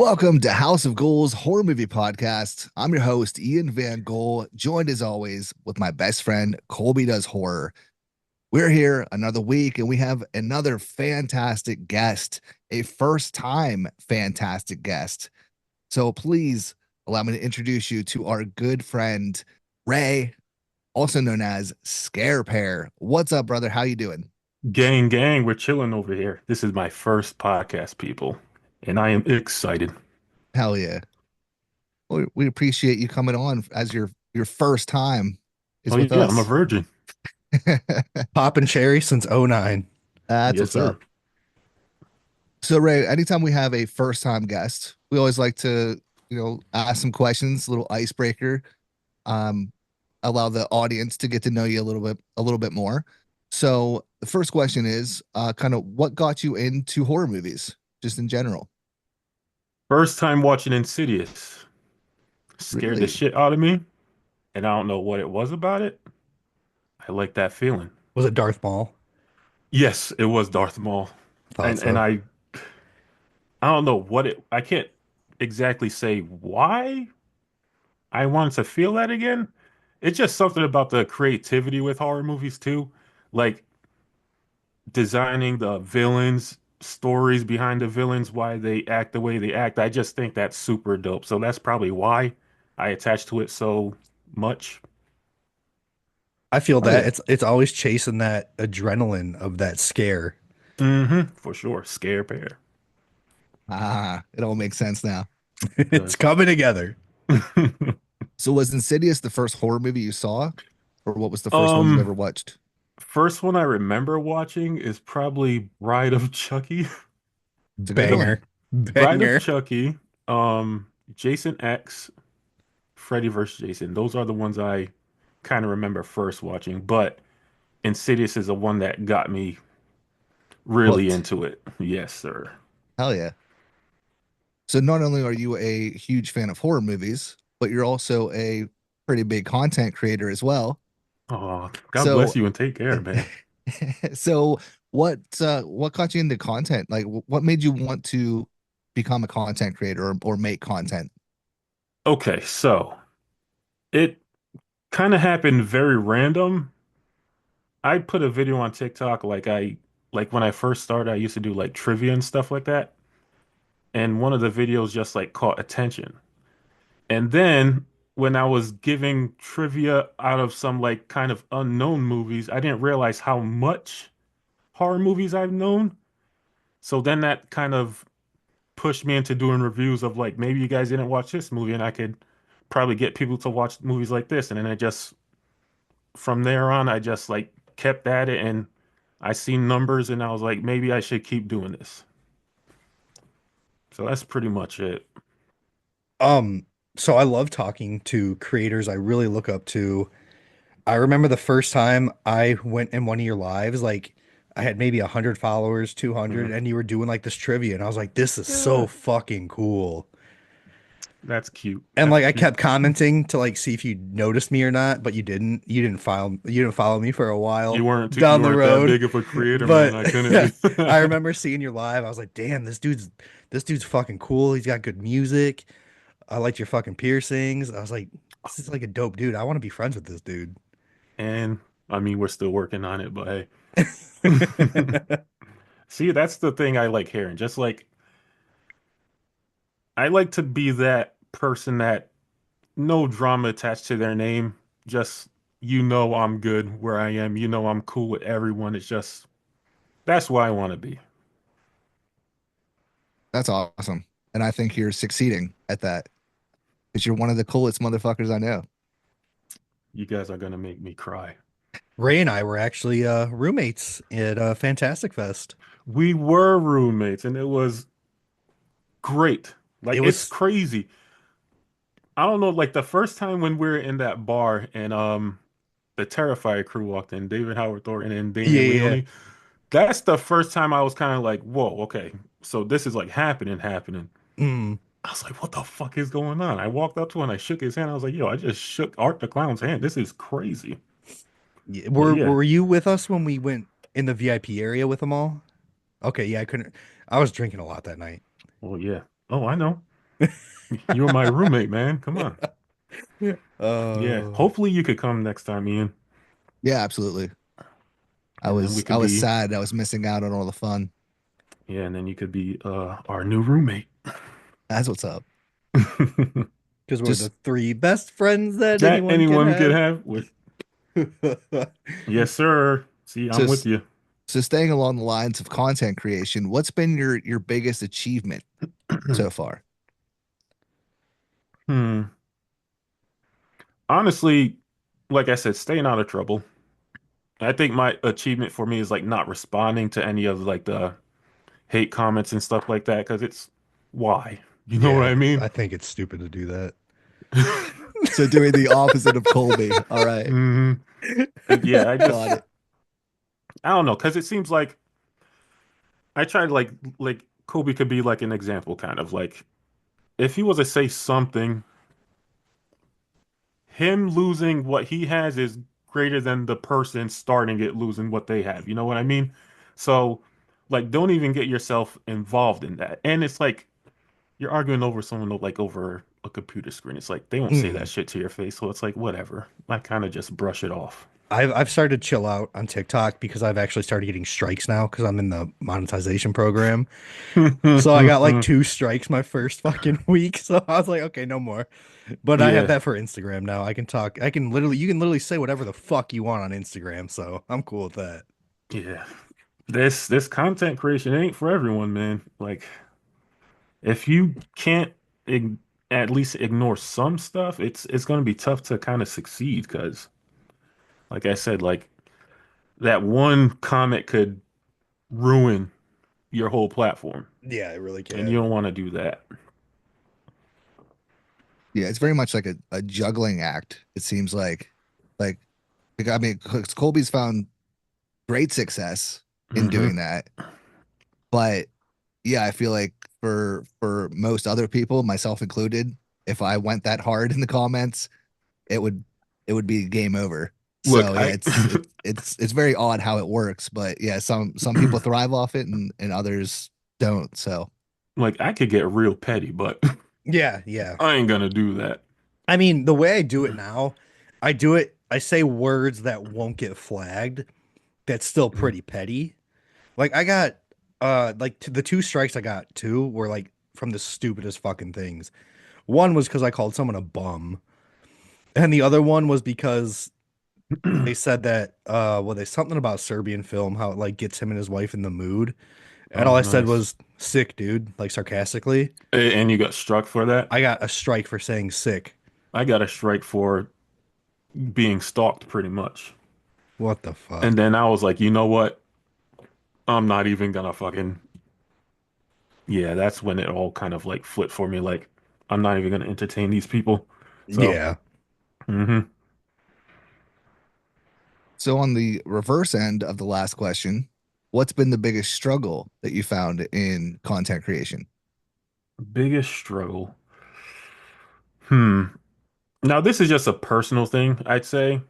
Welcome to House of Ghouls Horror Movie Podcast. I'm your host, Ian VanGhoul, joined as always with my best friend, Colby Does Horror. We're here another week and we have another fantastic guest, a first time fantastic guest. So please allow me to introduce you to our good friend, Ray, also known as Scare.Pair. What's up, brother? How you doing? Gang, we're chilling over here. This is my first podcast, people, and I am excited. Hell yeah. We appreciate you coming on as your first time is Oh with yeah, I'm a us. virgin. Poppin' cherry since '09. That's Yes, what's sir. up. So Ray, anytime we have a first time guest, we always like to, ask some questions, a little icebreaker, um, allow the audience to get to know you a little bit more. So the first question is kind of what got you into horror movies, just in general? First time watching Insidious. Scared the Really? shit out of me, and I don't know what it was about it. I like that feeling. Was it Darth Maul? Yes, it was Darth Maul. Thought And so. I don't know what it I can't exactly say why I wanted to feel that again. It's just something about the creativity with horror movies too. Like designing the villains, stories behind the villains, why they act the way they act. I just think that's super dope. So that's probably why I attach to it so much. I feel Oh that yeah. it's always chasing that adrenaline of that scare. For sure. Scare.Pair. It all makes sense now. It It's does. coming together. So was Insidious the first horror movie you saw, or what was the first one you Um, ever watched? First one I remember watching is probably Bride of Chucky. It's a good one. Banger. Bride of Banger. Chucky, Jason X, Freddy vs. Jason. Those are the ones I kind of remember first watching, but Insidious is the one that got me really Hooked. into it. Yes, sir. Hell yeah. So not only are you a huge fan of horror movies, but you're also a pretty big content creator as well. Oh, God bless So you and take care, man. so what got you into content? Like what made you want to become a content creator or make content? Okay, so it kind of happened very random. I put a video on TikTok like when I first started, I used to do like trivia and stuff like that. And one of the videos just like caught attention. And then when I was giving trivia out of some like kind of unknown movies, I didn't realize how much horror movies I've known. So then that kind of pushed me into doing reviews of like maybe you guys didn't watch this movie and I could probably get people to watch movies like this. And then I just from there on I just like kept at it and I seen numbers and I was like maybe I should keep doing this. So that's pretty much it. Um, so I love talking to creators I really look up to. I remember the first time I went in one of your lives, like I had maybe 100 followers, 200, Mhm. and you were doing like this trivia, and I was like, this is so Yeah, fucking cool. that's cute. And That's like I cute. kept commenting to like see if you noticed me or not, but you didn't. You didn't follow me for a while You down the weren't that road. big of a creator, man. But I couldn't. I remember seeing your live. I was like, damn, this dude's fucking cool. He's got good music. I liked your fucking piercings. I was like, this is like a dope dude. I want to be friends with this dude. And I mean, we're still working on it, but hey. See, that's the thing I like hearing. Just like I like to be that person that no drama attached to their name. Just I'm good where I am. I'm cool with everyone. It's just that's why I want to be. That's awesome. And I think you're succeeding at that because you're one of the coolest motherfuckers I know. You guys are gonna make me cry. Ray and I were actually roommates at Fantastic Fest. We were roommates, and it was great. Like It it's was, crazy. I don't know, like the first time when we were in that bar and the Terrifier crew walked in, David Howard Thornton and yeah, Damien yeah, yeah. Leone. That's the first time I was kind of like, whoa, okay. So this is like happening. Mm. I was like, what the fuck is going on? I walked up to him and I shook his hand. I was like, yo, I just shook Art the Clown's hand. This is crazy. Yeah, But Were yeah. were you with us when we went in the VIP area with them all? Okay, yeah, I couldn't. I was drinking a lot that night. Well, yeah. Oh, I know. You're my roommate, man. Come on. Yeah. Oh, Hopefully you could come next time, Ian. Yeah, absolutely. I And then we was I could was be, sad I was missing out on all the fun. yeah, and then you could be our new roommate. That's what's up. because we're the Just three best friends that That anyone could anyone could have. have with, yes, sir. See, I'm with just you. so staying along the lines of content creation, what's been your biggest achievement so far? Hmm. Honestly, like I said, staying out of trouble. I think my achievement for me is like not responding to any of like the hate comments and stuff like that because it's why. You know what Yeah, I mean? I think it's stupid to do that. So doing the opposite of Colby. All right. hmm Yeah, Got it. I don't know because it seems like I tried like Kobe could be like an example kind of like if he was to say something, him losing what he has is greater than the person starting it losing what they have. You know what I mean? So like don't even get yourself involved in that. And it's like you're arguing over someone like over a computer screen. It's like they won't say that Mhm. shit to your face, so it's like whatever. I kind of just brush it off. I've started to chill out on TikTok because I've actually started getting strikes now because I'm in the monetization program. So I got like two strikes my first fucking week. So I was like, okay, no more. But I have Yeah, that for Instagram now. I can talk. I can literally, you can literally say whatever the fuck you want on Instagram. So I'm cool with that. yeah. This content creation ain't for everyone, man. Like if you can't ig at least ignore some stuff, it's gonna be tough to kind of succeed because, like I said, like that one comment could ruin your whole platform, Yeah, I really and you can. don't want to do that. Yeah, it's very much like a juggling act. It seems like I mean, 'cause Colby's found great success in hmm doing that, but yeah, I feel like for most other people, myself included, if I went that hard in the comments, it would it would be game over. Look, So yeah, I it's very odd how it works, but yeah, some people thrive off it and others don't. So like I could get real petty, but Yeah, yeah. I ain't gonna do that. I mean, the way I do it now, I say words that won't get flagged. That's still pretty petty. Like I got, the two strikes I got two were like from the stupidest fucking things. One was because I called someone a bum, and the other one was because they said that well, there's something about Serbian film how it like gets him and his wife in the mood, and all Oh, I said nice. was sick, dude, like sarcastically. And you got struck for that? I got a strike for saying sick. I got a strike for being stalked pretty much. What the And fuck? then I was like, you know what? I'm not even gonna fucking yeah, that's when it all kind of like flipped for me. Like, I'm not even gonna entertain these people. So, Yeah. hmm so on the reverse end of the last question, what's been the biggest struggle that you found in content creation? biggest struggle. Hmm. Now, this is just a personal thing, I'd say.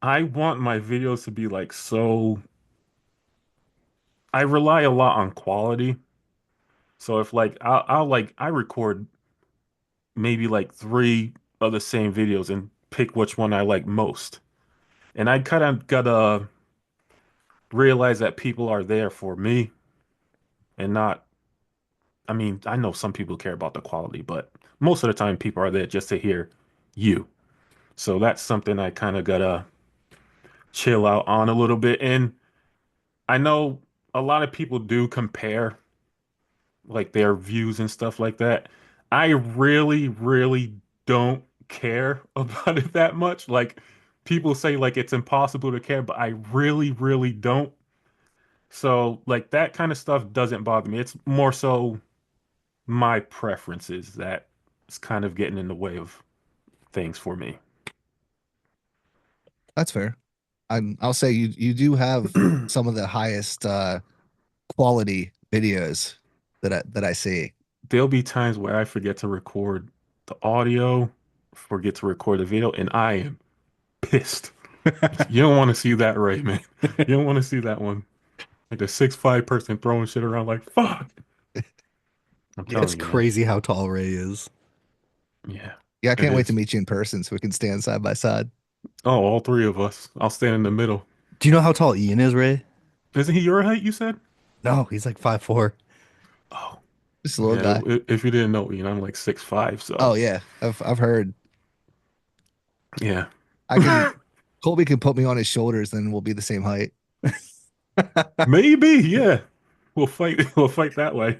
I want my videos to be like so. I rely a lot on quality. So if like I'll like I record maybe like three of the same videos and pick which one I like most. And I kind of gotta realize that people are there for me and not, I mean, I know some people care about the quality, but most of the time people are there just to hear you. So that's something I kind of gotta chill out on a little bit. And I know a lot of people do compare like their views and stuff like that. I really, really don't care about it that much. Like people say like it's impossible to care, but I really, really don't. So like that kind of stuff doesn't bother me. It's more so my preferences that is kind of getting in the way of things for me. That's fair. I'll say you do have some of the highest quality videos that I see. There'll be times where I forget to record the audio, forget to record the video, and I am pissed. You don't want to see that, right, man? You don't want to see that one. Like the 6'5" person throwing shit around like fuck. I'm Yeah, it's telling you, man. crazy how tall Ray is. Yeah, Yeah, I it can't wait to is. meet you in person so we can stand side by side. Oh, all three of us. I'll stand in the middle. Do you know how tall Ian is, Ray? Isn't he your height, you said? No, he's like 5'4". Oh, Just a little yeah. guy. If you didn't know, I'm like 6'5", Oh so yeah, I've heard. yeah. I can Colby can put me on his shoulders, then we'll be the same height. Maybe, yeah. We'll fight. We'll fight that way.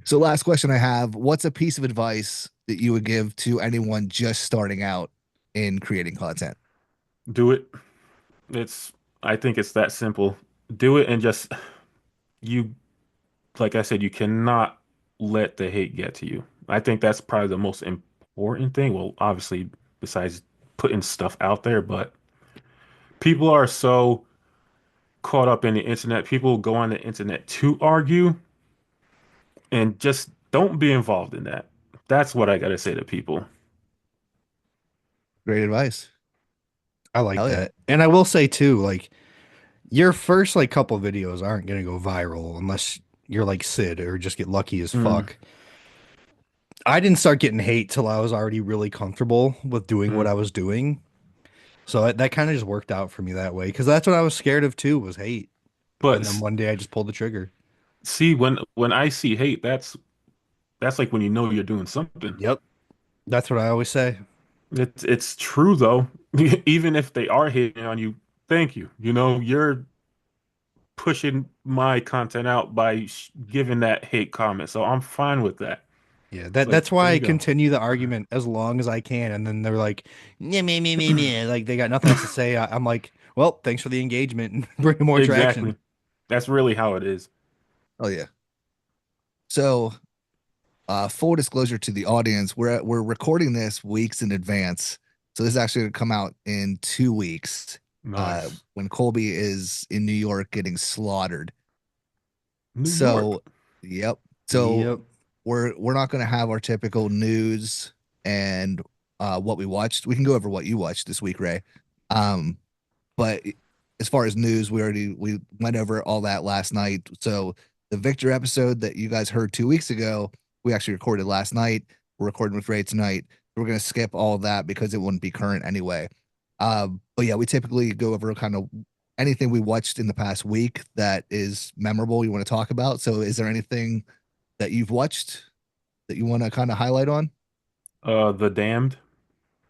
So last question I have, what's a piece of advice that you would give to anyone just starting out in creating content? Do it. It's. I think it's that simple. Do it and just you. Like I said, you cannot let the hate get to you. I think that's probably the most important thing. Well, obviously, besides putting stuff out there, but people are so caught up in the internet. People go on the internet to argue and just don't be involved in that. That's what I gotta say to people. Great advice. I like Hell yeah. that. And I will say too, like your first like couple videos aren't gonna go viral unless you're like Sid or just get lucky as Mm, fuck. I didn't start getting hate till I was already really comfortable with doing what mm. I was doing. So that kind of just worked out for me that way because that's what I was scared of too was hate. But And then one day I just pulled the trigger. see, when I see hate, that's like when you know you're doing something. Yep. That's what I always say. It's true though. Even if they are hating on you, thank you. You're pushing my content out by giving that hate comment. So I'm fine with that. Yeah, It's like, that's why there I you go. continue the argument as long as I can, and then they're like, "Yeah, me," like they got nothing else to say. I'm like, "Well, thanks for the engagement and bringing more traction." Exactly. That's really how it is. Oh yeah. So full disclosure to the audience, we're recording this weeks in advance. So this is actually going to come out in 2 weeks. Nice. When Colby is in New York getting slaughtered. New York. So, yep. So Yep. we're not going to have our typical news and what we watched. We can go over what you watched this week, Ray. Um, but as far as news, we went over all that last night. So the Victor episode that you guys heard 2 weeks ago, we actually recorded last night. We're recording with Ray tonight. We're going to skip all of that because it wouldn't be current anyway. But yeah, we typically go over kind of anything we watched in the past week that is memorable you want to talk about. So is there anything that you've watched that you want to kind of highlight on? The Damned.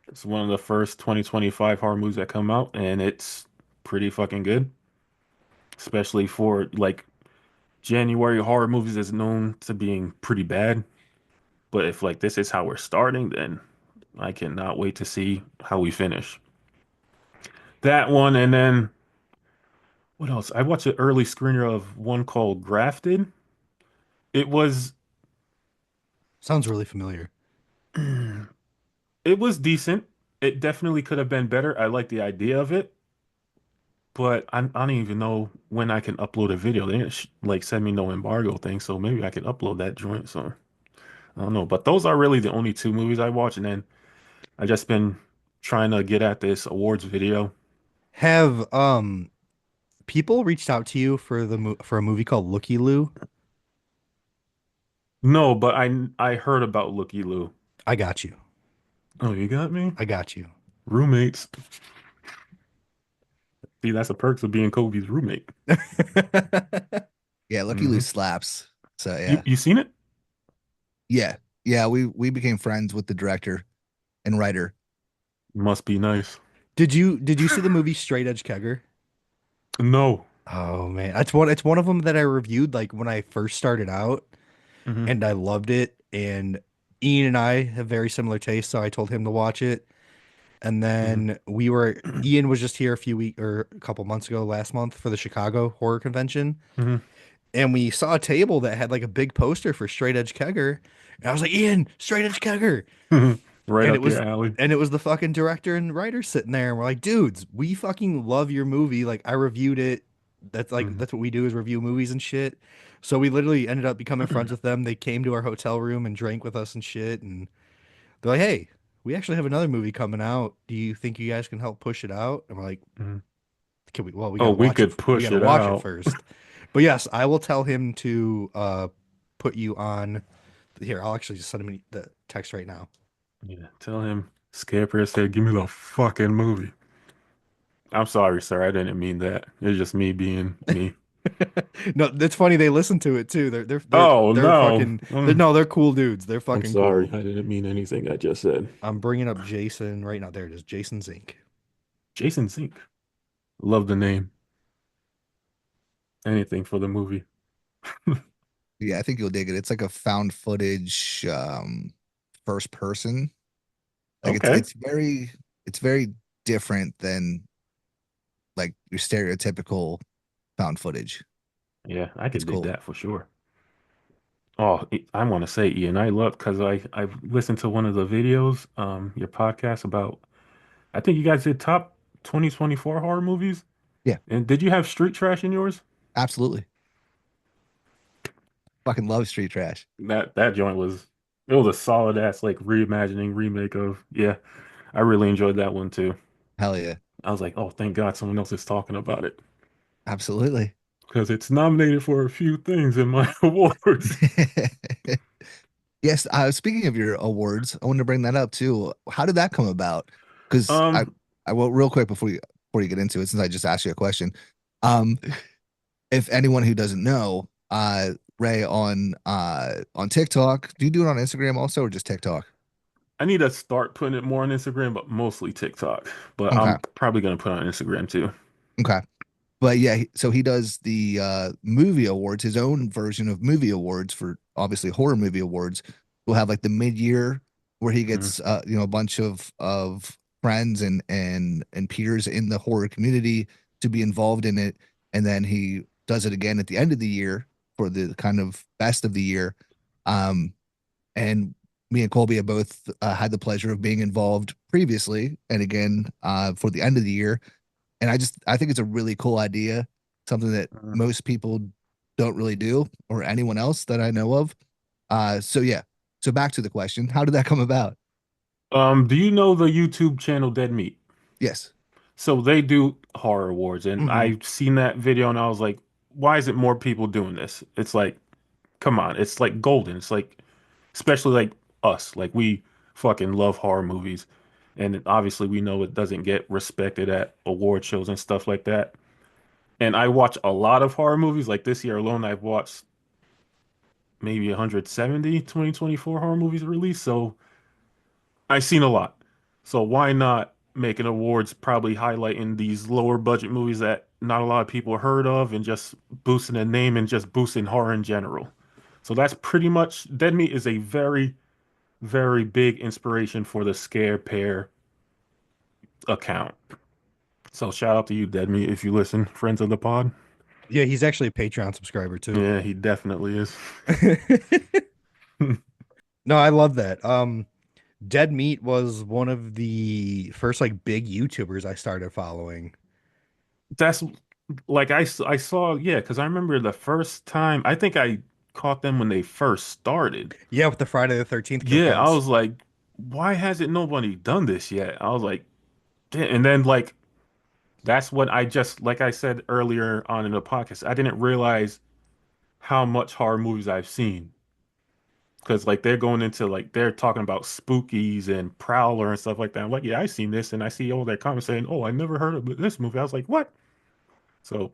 It's one of the first 2025 horror movies that come out, and it's pretty fucking good. Especially for like January horror movies is known to being pretty bad. But if like this is how we're starting, then I cannot wait to see how we finish. That one, and then what else? I watched an early screener of one called Grafted. It was Sounds really familiar. it was decent. It definitely could have been better. I like the idea of it, but I don't even know when I can upload a video. They didn't like send me no embargo thing, so maybe I can upload that joint. So I don't know. But those are really the only two movies I watch, and then I just been trying to get at this awards video. Have people reached out to you for for a movie called Looky Loo? No, but I heard about Looky Loo. I got you. Oh, you got me? I got you. Roommates. See, that's the perks of being Kobe's roommate. Yeah, Lucky Lou Hmm. slaps. So You yeah. you seen it? Yeah. Yeah, we became friends with the director and writer. Must be nice. Did you see the movie Straight Edge Kegger? No. Oh man, it's one of them that I reviewed like when I first started out, Hmm. and I loved it. And Ian and I have very similar tastes, so I told him to watch it. And Hmm. then Ian was just here a few weeks or a couple months ago, last month for the Chicago Horror Convention, Hmm. and we saw a table that had like a big poster for Straight Edge Kegger, and I was like, Ian, Straight Edge Kegger, Right and up your alley. it was the fucking director and writer sitting there, and we're like, dudes, we fucking love your movie. Like I reviewed it. Hmm. That's what we do is review movies and shit. So we literally ended up becoming friends with them. They came to our hotel room and drank with us and shit, and they're like, hey, we actually have another movie coming out. Do you think you guys can help push it out? And we're like, Hmm. can we? Well, we Oh, gotta we watch it. could We push gotta it watch it out. first. But yes, I will tell him to put you on here. I'll actually just send him the text right now. Yeah, tell him Scare.Pair said, "Give me the fucking movie." I'm sorry, sir. I didn't mean that. It's just me being me. No, it's funny they listen to it too. Oh They're no. fucking no, they're cool dudes. They're I'm fucking sorry. cool. I didn't mean anything I just said. I'm bringing up Jason right now. There it is. Jason Zink. Jason Zink. Love the name. Anything for the movie. Yeah, I think you'll dig it. It's like a found footage first person. Like Okay. it's very different than like your stereotypical found footage. Yeah, I It's could dig cool. that for sure. Oh, I want to say, Ian, I love because I've listened to one of the videos, your podcast about. I think you guys did top 2024 horror movies. Yeah, And did you have Street Trash in yours? absolutely. Fucking love street trash. That joint was it was a solid ass like reimagining remake of yeah. I really enjoyed that one too. Hell yeah. I was like, oh, thank God someone else is talking about it Absolutely. because it's nominated for a few things in my awards. Yes, speaking of your awards, I wanted to bring that up too. How did that come about? Because Um, I will real quick before you get into it, since I just asked you a question. Um, if anyone who doesn't know, Ray on TikTok, do you do it on Instagram also or just TikTok? I need to start putting it more on Instagram, but mostly TikTok. But Okay, I'm probably gonna put it on Instagram too. okay. But yeah, so he does the movie awards, his own version of movie awards for obviously horror movie awards. We'll have like the mid-year where he Mhm. gets a bunch of friends and peers in the horror community to be involved in it, and then he does it again at the end of the year for the kind of best of the year. Um, and me and Colby have both had the pleasure of being involved previously, and again for the end of the year. And I think it's a really cool idea, something that Mhm. most people don't really do, or anyone else that I know of. So yeah. So back to the question, how did that come about? Do you know the YouTube channel Dead Meat? Yes. So they do horror awards, and Hmm. I've seen that video, and I was like, why isn't more people doing this? It's like, come on, it's like golden. It's like, especially like us, like we fucking love horror movies, and obviously we know it doesn't get respected at award shows and stuff like that. And I watch a lot of horror movies. Like this year alone, I've watched maybe 170 2024 horror movies released. So I've seen a lot. So why not make an awards probably highlighting these lower budget movies that not a lot of people heard of and just boosting a name and just boosting horror in general. So that's pretty much Dead Meat is a very, very big inspiration for the Scare.Pair account. So shout out to you, Dead Meat, if you listen, friends of the pod. Yeah, he's actually a Patreon subscriber too. Yeah, he definitely is. No, I love that. Dead Meat was one of the first like big YouTubers I started following. That's like I saw, yeah, because I remember the first time, I think I caught them when they first started. Yeah, with the Friday the 13th kill Yeah, I counts. was like, why hasn't nobody done this yet? I was like, "Damn." And then like that's what I just like I said earlier on in the podcast, I didn't realize how much horror movies I've seen. Because like they're going into like they're talking about spookies and Prowler and stuff like that. I'm like, yeah, I've seen this, and I see all their comments saying, "Oh, I never heard of this movie." I was like, "What?" So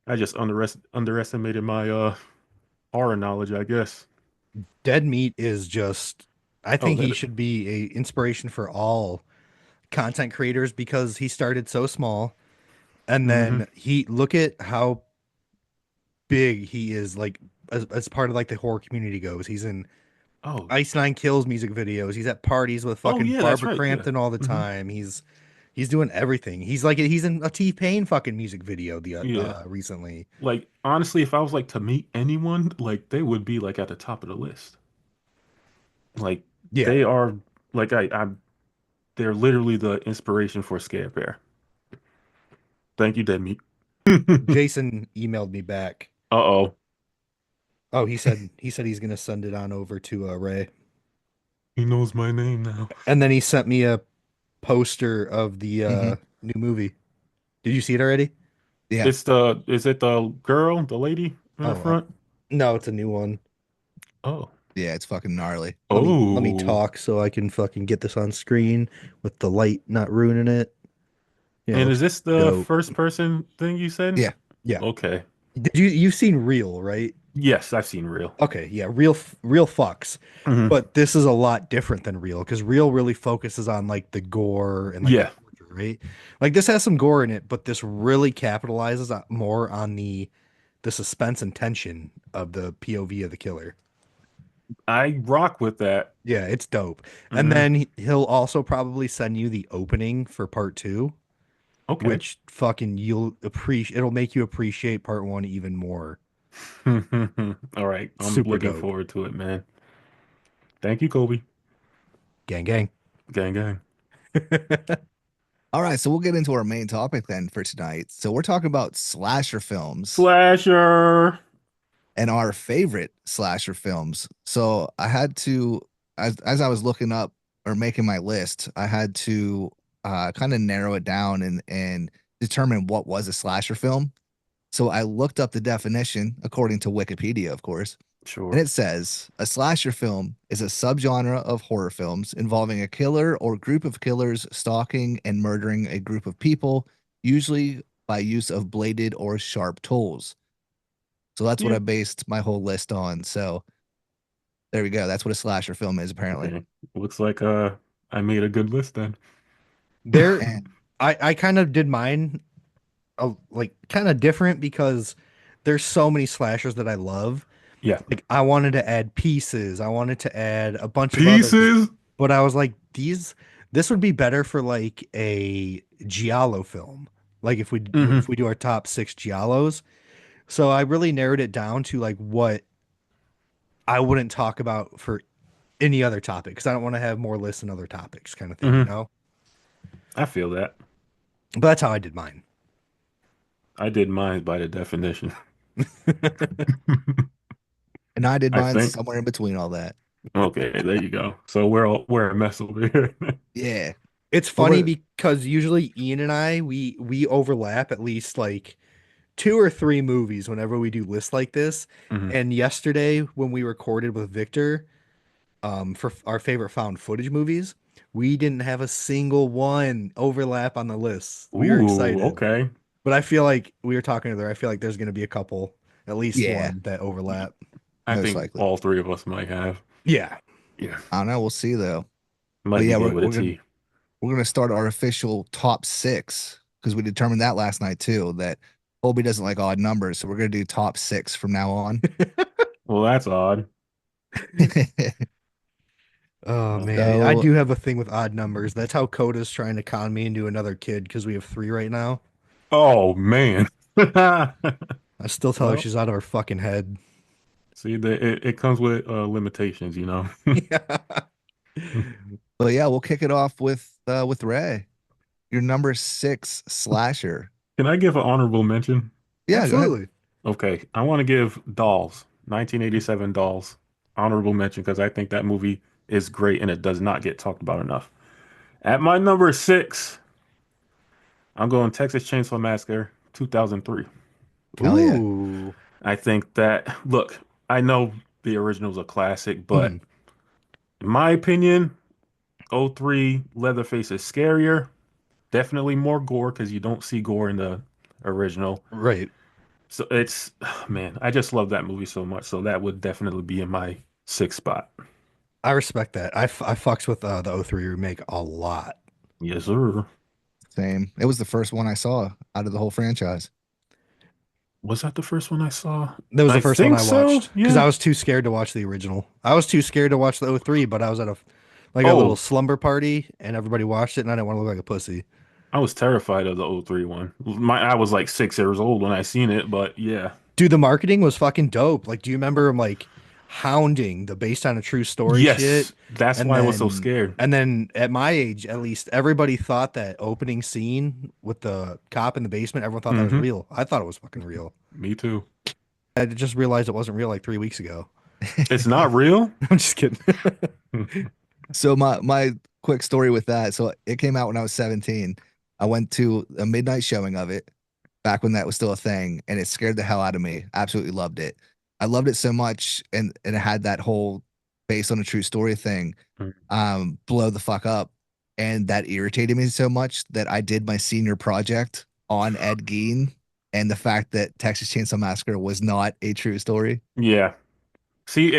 I just underestimated my horror knowledge, I guess. Dead Meat is just I Oh, think he that. should be a inspiration for all content creators because he started so small and Mm-hmm. then he look at how big he is like as part of like the horror community goes. He's in Oh, Ice Nine Kills music videos. He's at parties with oh fucking yeah, that's Barbara right. Yeah. Crampton all the Hmm. time. He's doing everything. He's in a T-Pain fucking music video the Yeah. recently. Like honestly, if I was like to meet anyone, like they would be like at the top of the list. Like Yeah. they are like I'm they're literally the inspiration for Scare.Pair. Thank you, Dead Meat. Jason emailed me back. Uh-oh. Oh, he said he's gonna send it on over to Ray. He knows my name now. And then he sent me a poster of the Hmm. new movie. Did you see it already? Yeah, Is it the girl, the lady in the Oh, front? no, it's a new one. Oh. yeah, it's fucking gnarly. Let me Oh. talk so I can fucking get this on screen with the light not ruining it. Yeah, it And looks is this the dope. first person thing you said? Yeah, Yeah. Okay. You've seen Real, right? Yes, I've seen Real. Okay, yeah, Real fucks. Hmm. But this is a lot different than Real because Real really focuses on like the gore and like the Yeah. torture, right? Like this has some gore in it, but this really capitalizes more on the suspense and tension of the POV of the killer. I rock with that. Yeah, it's dope. And Hmm. then he'll also probably send you the opening for part two, Okay. which fucking you'll appreciate. It'll make you appreciate part one even more. All right. I'm Super looking dope. forward to it, man. Thank you, Kobe. Gang, gang. Gang, gang. all right, so we'll get into our main topic then for tonight. So we're talking about slasher films Slasher. and our favorite slasher films. So I had to, as I was looking up or making my list, I had to kind of narrow it down and determine what was a slasher film. So I looked up the definition according to Wikipedia, of course. And Sure. it says a slasher film is a subgenre of horror films involving a killer or group of killers stalking and murdering a group of people, usually by use of bladed or sharp tools. So that's what Yeah. I based my whole list on. So there we go. That's what a slasher film is, apparently. Okay. Looks like I made a good list then. There, And I kind of did mine like kind of different because there's so many slashers that I love. Yeah. Like I wanted to add Pieces, I wanted to add a bunch of others, Pieces. but I was like, this would be better for like a Giallo film. Like Hmm. if we do our top six Giallos. So I really narrowed it down to like what I wouldn't talk about for any other topic because I don't want to have more lists and other topics kind of thing, you Hmm. know? I feel that. But that's how I did mine. I did mine by the definition. and I did I mine think. somewhere in between all that. Okay, there you go. So we're a mess over here. Yeah. It's But funny we're because usually Ian and I we overlap at least like two or three movies whenever we do lists like this. Hmm. And yesterday when we recorded with Victor for our favorite found footage movies, we didn't have a single one overlap on the list. We were Ooh, excited. okay. But I feel like we were talking to there. I feel like there's going to be a couple, at least yeah, one that overlap. I most think likely. all three of us might have. Yeah. Yeah. I don't know. We'll see though. But Might yeah, begin with a T. we're gonna start our official top six because we determined that last night too that Colby doesn't like odd numbers, so we're gonna do top six from now on. Well, that's odd. Oh man, I So do have a thing with odd numbers. That's how Coda's trying to con me into another kid because we have three right now. Oh man. I still tell her Well, she's out of her fucking head. see, it comes with limitations, you know. Yeah. but yeah, we'll kick it off with Ray. Your number six slasher. Can I give an honorable mention? Yeah, go ahead. Absolutely. Okay, I want to give Dolls, 1987 Dolls, honorable mention because I think that movie is great and it does not get talked about enough. At my number six, I'm going Texas Chainsaw Massacre 2003. Hell yeah. Ooh. I think that, look, I know the original's a classic, but Mhm. in my opinion, '03 Leatherface is scarier. Definitely more gore because you don't see gore in the original. Right. So it's, man, I just love that movie so much. So that would definitely be in my sixth spot. I respect that. I fucks with the '03 remake a lot. Yes, sir. Same. It was the first one I saw out of the whole franchise. Was that the first one I saw? That was the I first one think I so. watched because Yeah. I was too scared to watch the original. I was too scared to watch the '03, but I was at a little Oh, slumber party and everybody watched it and I didn't want to look like a pussy. I was terrified of the '03 one. I was like 6 years old when I seen it, but yeah. Dude, the marketing was fucking dope. Like, do you remember him like hounding the based on a true story Yes, shit? that's And why I was so then scared. and then at my age, at least, everybody thought that opening scene with the cop in the basement, everyone thought that was Hmm. real. I thought it was fucking real. Me too. I just realized it wasn't real like 3 weeks ago. It's not real? I'm just kidding. So my quick story with that. So it came out when I was 17. I went to a midnight showing of it. back when that was still a thing, and it scared the hell out of me. Absolutely loved it. I loved it so much, and it had that whole based on a true story thing, Mm. blow the fuck up, and that irritated me so much that I did my senior project on Ed Gein and the fact that Texas Chainsaw Massacre was not a true story. Yeah. See,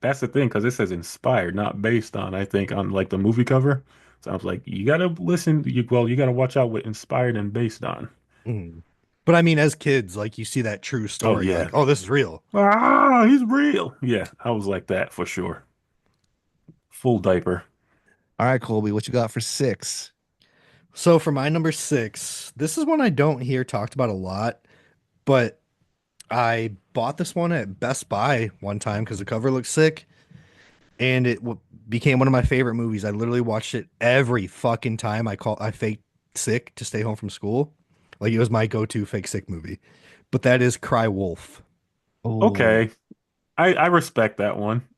that's the thing because it says inspired, not based on, I think, on like the movie cover. So I was like, you gotta listen, you gotta watch out what inspired and based on. Mhm. But I mean, as kids, like you see that true Oh story, you're like, yeah. oh, this is real. Ah, he's real. Yeah, I was like that for sure. Full diaper. All right, Colby, what you got for six? So for my number six, this is one I don't hear talked about a lot, but I bought this one at Best Buy one time because the cover looks sick, and became one of my favorite movies. I literally watched it every fucking time I faked sick to stay home from school. Like it was my go-to fake sick movie. But that is Cry Wolf. Oh, Okay, I respect that one.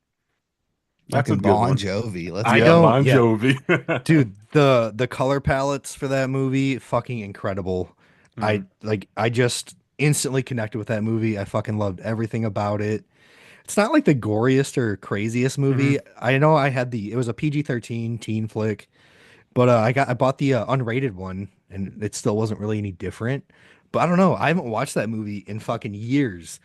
That's a fucking good Bon one. Jovi. Let's I Yeah, don't, go. Bon yeah, Jovi. dude, the color palettes for that movie, fucking incredible. hmm I just instantly connected with that movie. I fucking loved everything about it. It's not like the goriest or craziest movie. hmm I know it was a PG-13 teen flick, but I bought the unrated one and it still wasn't really any different. But I don't know. I haven't watched that movie in fucking years.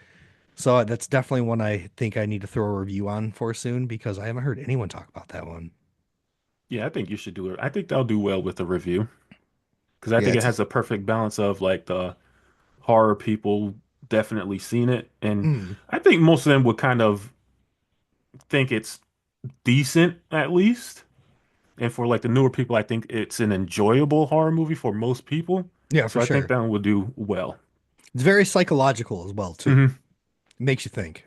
So that's definitely one I think I need to throw a review on for soon because I haven't heard anyone talk about that one. Yeah, I think you should do it. I think they'll do well with the review because I Yeah, think it has a perfect balance of like the horror people definitely seen it, and Mm, I think most of them would kind of think it's decent at least. And for like the newer people, I think it's an enjoyable horror movie for most people. yeah, So for I think sure. that one will do well. It's very psychological as well too. hmm It makes you think.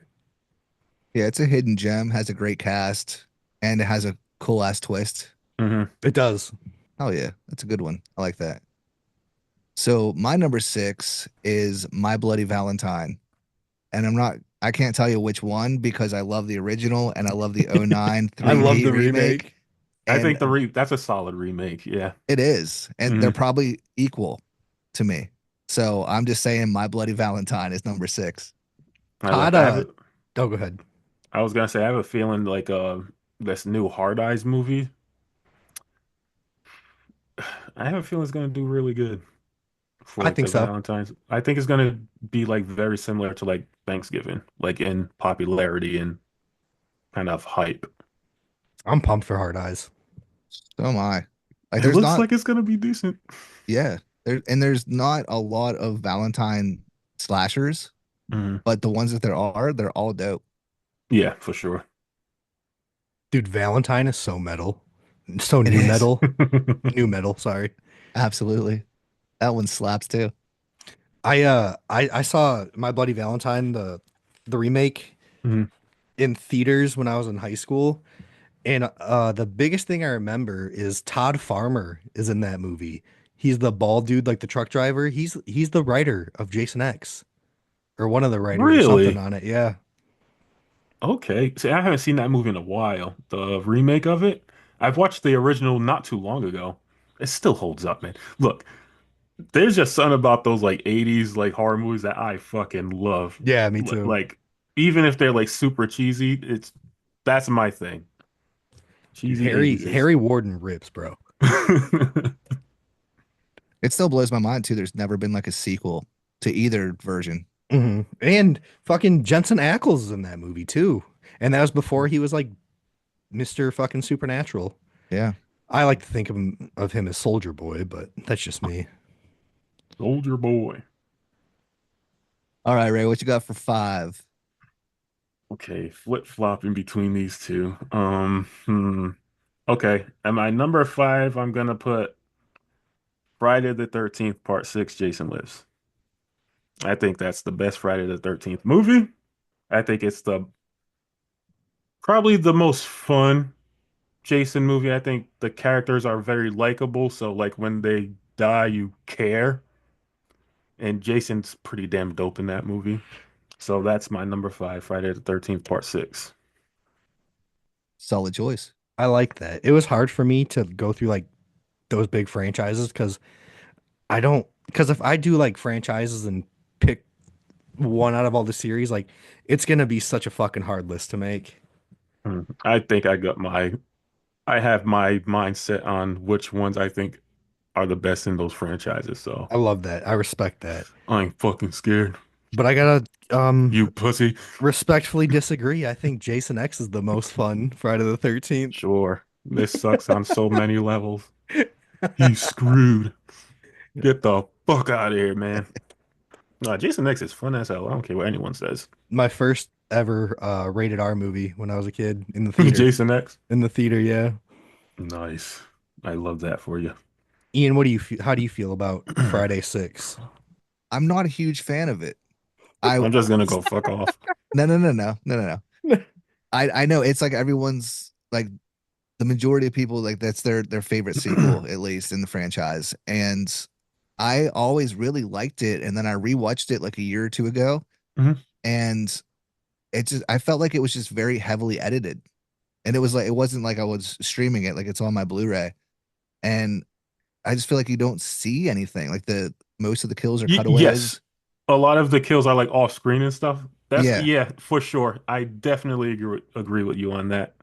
yeah, it's a hidden gem, has a great cast, and it has a cool ass twist. hmm It does. Oh yeah, that's a good one. I like that. So my number six is My Bloody Valentine. And I can't tell you which one because I love the original and I love the '09 I love 3D the remake. remake. I think And that's a solid remake. Yeah. it is. And they're hmm probably equal to me. So I'm just saying My Bloody Valentine is number six. I like Todd, that. I have oh, go ahead. I was gonna say I have a feeling like this new Hard Eyes movie. I have a feeling it's gonna do really good for I like think the so. Valentine's. I think it's gonna be like very similar to like Thanksgiving, like in popularity and kind of hype. I'm pumped for Hard Eyes. So am I. Like It there's looks not, like it's gonna be decent. yeah. There's not a lot of Valentine slashers, Mhm. but the ones that there are, they're all dope. Yeah, for sure. Dude, Valentine is so metal. So It new is. metal. New metal, sorry. Absolutely. That one slaps too. I saw My Bloody Valentine, the remake Mhm. in theaters when I was in high school. And the biggest thing I remember is Todd Farmer is in that movie. He's the bald dude, like the truck driver. He's the writer of Jason X or one of the writers or something Really? on it. Yeah. Okay. See, I haven't seen that movie in a while. The remake of it. I've watched the original not too long ago. It still holds up, man. Look, there's just something about those like 80s like horror movies that I fucking love. Yeah, me too. Like even if they're like super cheesy, it's that's my thing. Dude, Cheesy 80s is Harry Warden rips, bro. It still blows my mind too. There's never been like a sequel to either version. And fucking Jensen Ackles is in that movie too. And that was before he was like Mr. fucking Supernatural. Yeah. I like to think of him as Soldier Boy, but that's just me. Soldier Boy. All right, Ray, what you got for five? Okay, flip-flopping between these two. Okay, at my number five, I'm gonna put Friday the 13th, Part 6, Jason Lives. I think that's the best Friday the 13th movie. I think it's the probably the most fun Jason movie. I think the characters are very likable, so like when they die, you care. And Jason's pretty damn dope in that movie. So that's my number five, Friday the 13th, Part 6. Solid choice. I like that. It was hard for me to go through like those big franchises because I don't. because if I do like franchises and pick one out of all the series, like it's gonna be such a fucking hard list to make. I think I have my mindset on which ones I think are the best in those franchises. So I love that. I respect that. I ain't fucking scared. But I gotta You pussy. respectfully disagree. I think Jason X is the most fun Friday the 13th. Sure. This sucks on so many levels. He's screwed. Get the fuck out of here, man. Jason X is fun as hell. I don't care what anyone says. My first ever rated R movie when I was a kid in the theater. Jason X. In the theater, yeah. Nice. I love that for you. Ian, what do you how do you feel about Friday 6? I'm not a huge fan of it. I I'm just gonna go fuck off. no. I know it's like everyone's like the majority of people like that's their favorite sequel at least in the franchise, and I always really liked it, and then I rewatched it like a year or two ago, Mhm. and it just I felt like it was just very heavily edited, and it was like it wasn't like I was streaming it like it's on my Blu-ray, and I just feel like you don't see anything like the most of the kills are Yes. cutaways. A lot of the kills are like off screen and stuff. That's Yeah, yeah, for sure. I definitely agree with you on that.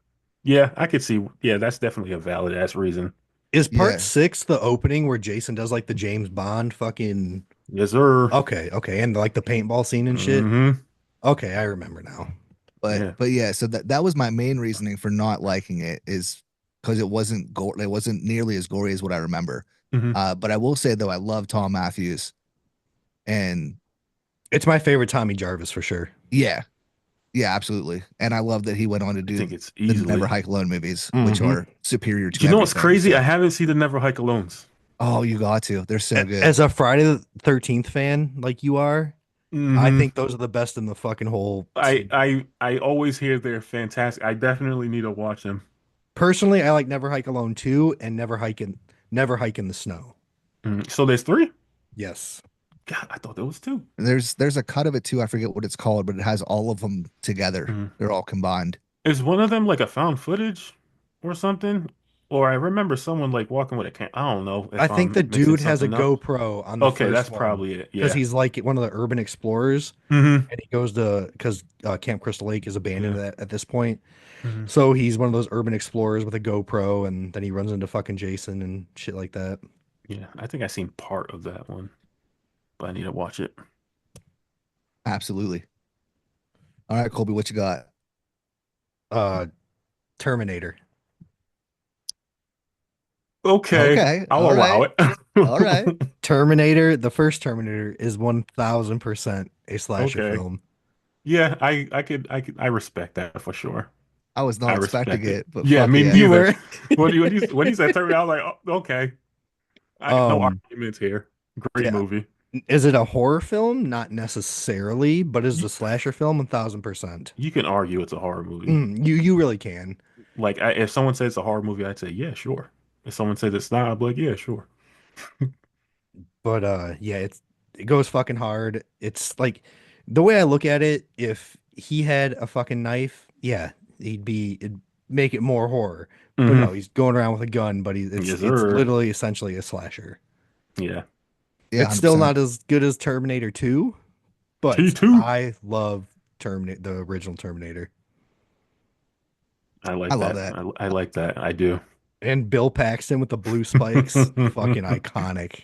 Yeah, I could see. Yeah, that's definitely a valid ass reason. Is part yeah, 6 the opening where Jason does like the James Bond fucking Yes, sir. okay, okay, and like the paintball scene and shit? Hmm. Okay, I remember now. Yeah. but yeah, so that was my main reasoning for not liking it is because it wasn't nearly as gory as what I remember. Hmm. But I will say though, I love Tom Matthews, and It's my favorite Tommy Jarvis for sure. yeah, yeah, absolutely. And I love that he went on to I do think it's the Never easily. Hike Alone movies, which Hmm. are superior to You know what's everything. crazy? I So, haven't seen the Never Hike Alones. oh, you got to. They're so good. As a Friday the 13th fan like you are, I Hmm. think those are the best in the fucking whole I series. I I always hear they're fantastic. I definitely need to watch them. Personally, I like Never Hike Alone 2 and Never Hike in the Snow. So there's three? Yes. God, I thought there was two. There's a cut of it too. I forget what it's called, but it has all of them together. Mhm. They're all combined. Is one of them like a found footage or something? Or I remember someone like walking with a cam. I don't know I if think the I'm mixing dude has a something up. GoPro on the Okay, first that's one probably it. because Yeah. he's like one of the urban explorers Hmm. and he goes to because Camp Crystal Lake is abandoned Yeah. at this point. Hmm. So he's one of those urban explorers with a GoPro and then he runs into fucking Jason and shit like that. Yeah. I think I seen part of that one, but I need to watch it. Absolutely. All right, Colby, what you got? Uh, Terminator. Okay, Okay. I'll All allow right. it. All right. Terminator, the first Terminator is 1000% a slasher Okay. film. Yeah, I respect that for sure. I was I not expecting respect it. it, but Yeah, fuck me yeah. You neither. were When you said Terminator, I was like, oh, okay. No um arguments here. Great yeah. movie. Is it a horror film? Not necessarily, but is it a slasher film? 1000%. You can argue it's a horror movie. You really can. Like, if someone says it's a horror movie, I'd say, yeah, sure. If someone says it's not, I'd be like, yeah, sure. But yeah, it goes fucking hard. It's like the way I look at it, if he had a fucking knife, yeah, it'd make it more horror. But no, Hmm. he's going around with a gun, but Yes, it's sir. literally essentially a slasher. Yeah. Yeah, It's still 100%. not as good as Terminator 2, but T2. I love Terminator, the original Terminator. I I like love that. that. I like that. I do. And Bill Paxton with the blue spikes, fucking iconic.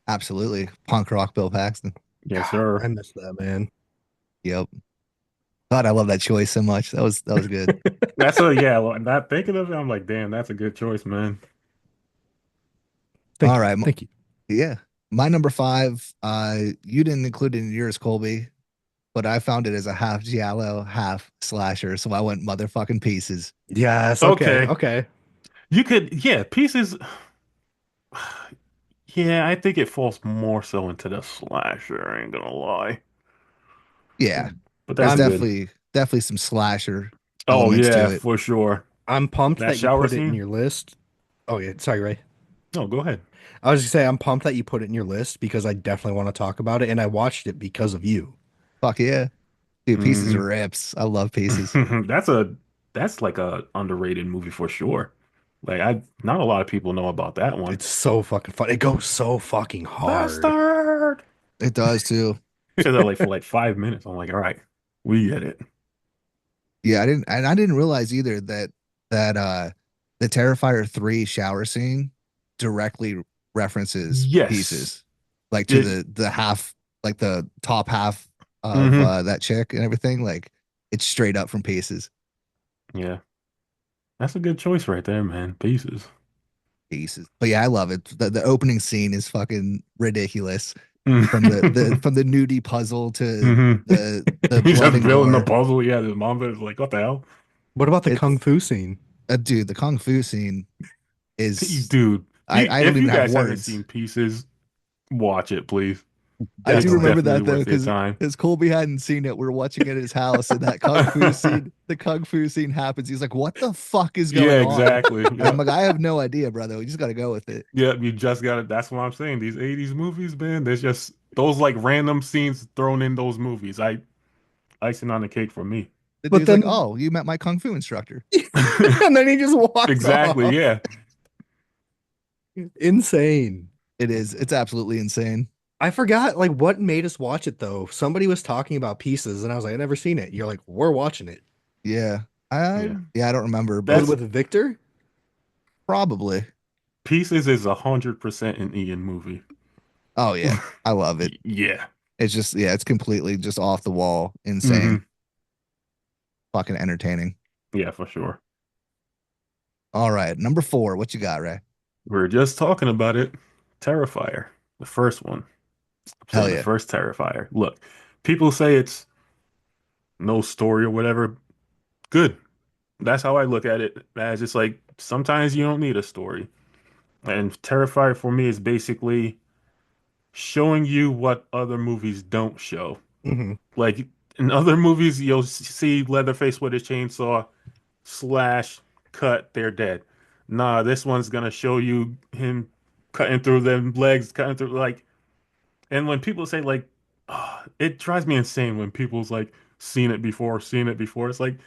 Absolutely. Punk rock Bill Paxton. Yes, sir. I miss that man. Yep. God, I love that choice so much. That was good. That's a yeah. Well, not thinking of it, I'm like, damn, that's a good choice, man. Thank All you. right. Thank you. Yeah. My number five, you didn't include it in yours, Colby, but I found it as a half giallo, half slasher. So I went motherfucking pieces. Yes, okay, Okay, okay. you could yeah. Pieces. Yeah, I think it falls more so into the slasher. I ain't gonna lie, Yeah. but There's that's I'm good. definitely some slasher Oh elements yeah, to it. for sure. I'm pumped That that you shower put it in scene. your list. Oh yeah, sorry, Ray. No, go ahead. I was gonna say I'm pumped that you put it in your list because I definitely want to talk about it, and I watched it because of you. Fuck yeah. Dude, pieces Hmm. rips. I love pieces. That's a that's like a underrated movie for sure. Like I not a lot of people know about that one. It's so fucking fun. It goes so fucking hard. Bastard. It does too. Said that like for like 5 minutes. I'm like, all right, we get it. Yeah, I didn't realize either that the Terrifier 3 shower scene directly references Yes. Pieces. Like to It the half, like the top half of hmm that chick and everything. Like it's straight up from Pieces. Yeah. That's a good choice right there, man. Pieces. Pieces. But yeah, I love it. The opening scene is fucking ridiculous. From hmm from the nudie puzzle to the He's blood just and building the gore. puzzle. Yeah, his mom is like, what the hell? What about the kung It's fu scene? dude, the kung fu scene is Dude, I don't if even you have guys haven't words. seen Pieces, watch it, please. I do It's Definitely. remember definitely that though, worth your because time. Colby hadn't seen it. We're watching it at his house, and that kung fu scene, the kung fu scene happens. He's like, "What the fuck is Yeah, going on?" exactly. And I'm Yep. like, "I have no idea, brother. We just got to go with it." Yep, you just got it. That's what I'm saying. These 80s movies, man, there's just those like random scenes thrown in those movies. I icing on the cake for me. The But dude's like, then, "Oh, you met my kung fu instructor." and then he just walks Exactly, off. yeah. Insane. It is. It's absolutely insane. I forgot like what made us watch it though. Somebody was talking about Pieces, and I was like, I never seen it. You're like, we're watching it. Yeah, Yeah. yeah, I don't remember, Was but it That's with Victor? probably. Pieces is 100% an Ian movie. Oh yeah, I love it. Yeah. It's just yeah, it's completely just off the wall, insane, hmm fucking entertaining. Yeah, for sure. All right, number 4. What you got, Ray? We are just talking about it. Terrifier, the first one. I'm Hell saying the yeah. first Terrifier. Look, people say it's no story or whatever. Good. That's how I look at it. As it's like sometimes you don't need a story. And Terrifier for me is basically showing you what other movies don't show. Hmm. Like in other movies, you'll see Leatherface with his chainsaw, slash, cut, they're dead. Nah, this one's gonna show you him cutting through them legs, cutting through like. And when people say like, ah, it drives me insane when people's like seen it before, seen it before. It's like,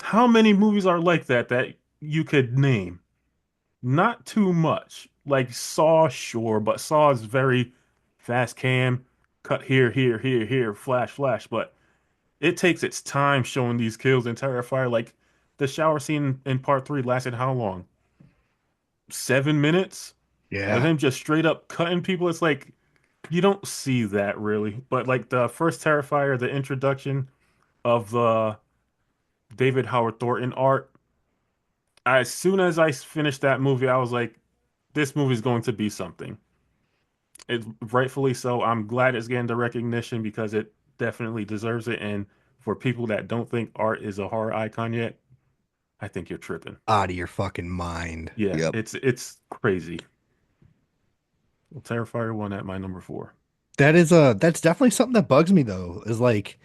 how many movies are like that you could name? Not too much. Like Saw, sure, but Saw is very fast cam, cut here, here, here, here, flash, flash. But it takes its time showing these kills in Terrifier. Like the shower scene in part three lasted how long? 7 minutes of Yeah. him just straight up cutting people. It's like you don't see that really. But like the first Terrifier, the introduction of the David Howard Thornton art. As soon as I finished that movie, I was like, this movie's going to be something. It rightfully so. I'm glad it's getting the recognition because it definitely deserves it. And for people that don't think art is a horror icon yet, I think you're tripping. Out of your fucking mind. Yeah, Yep. it's crazy. Well, Terrifier won at my number four. That's definitely something that bugs me though, is like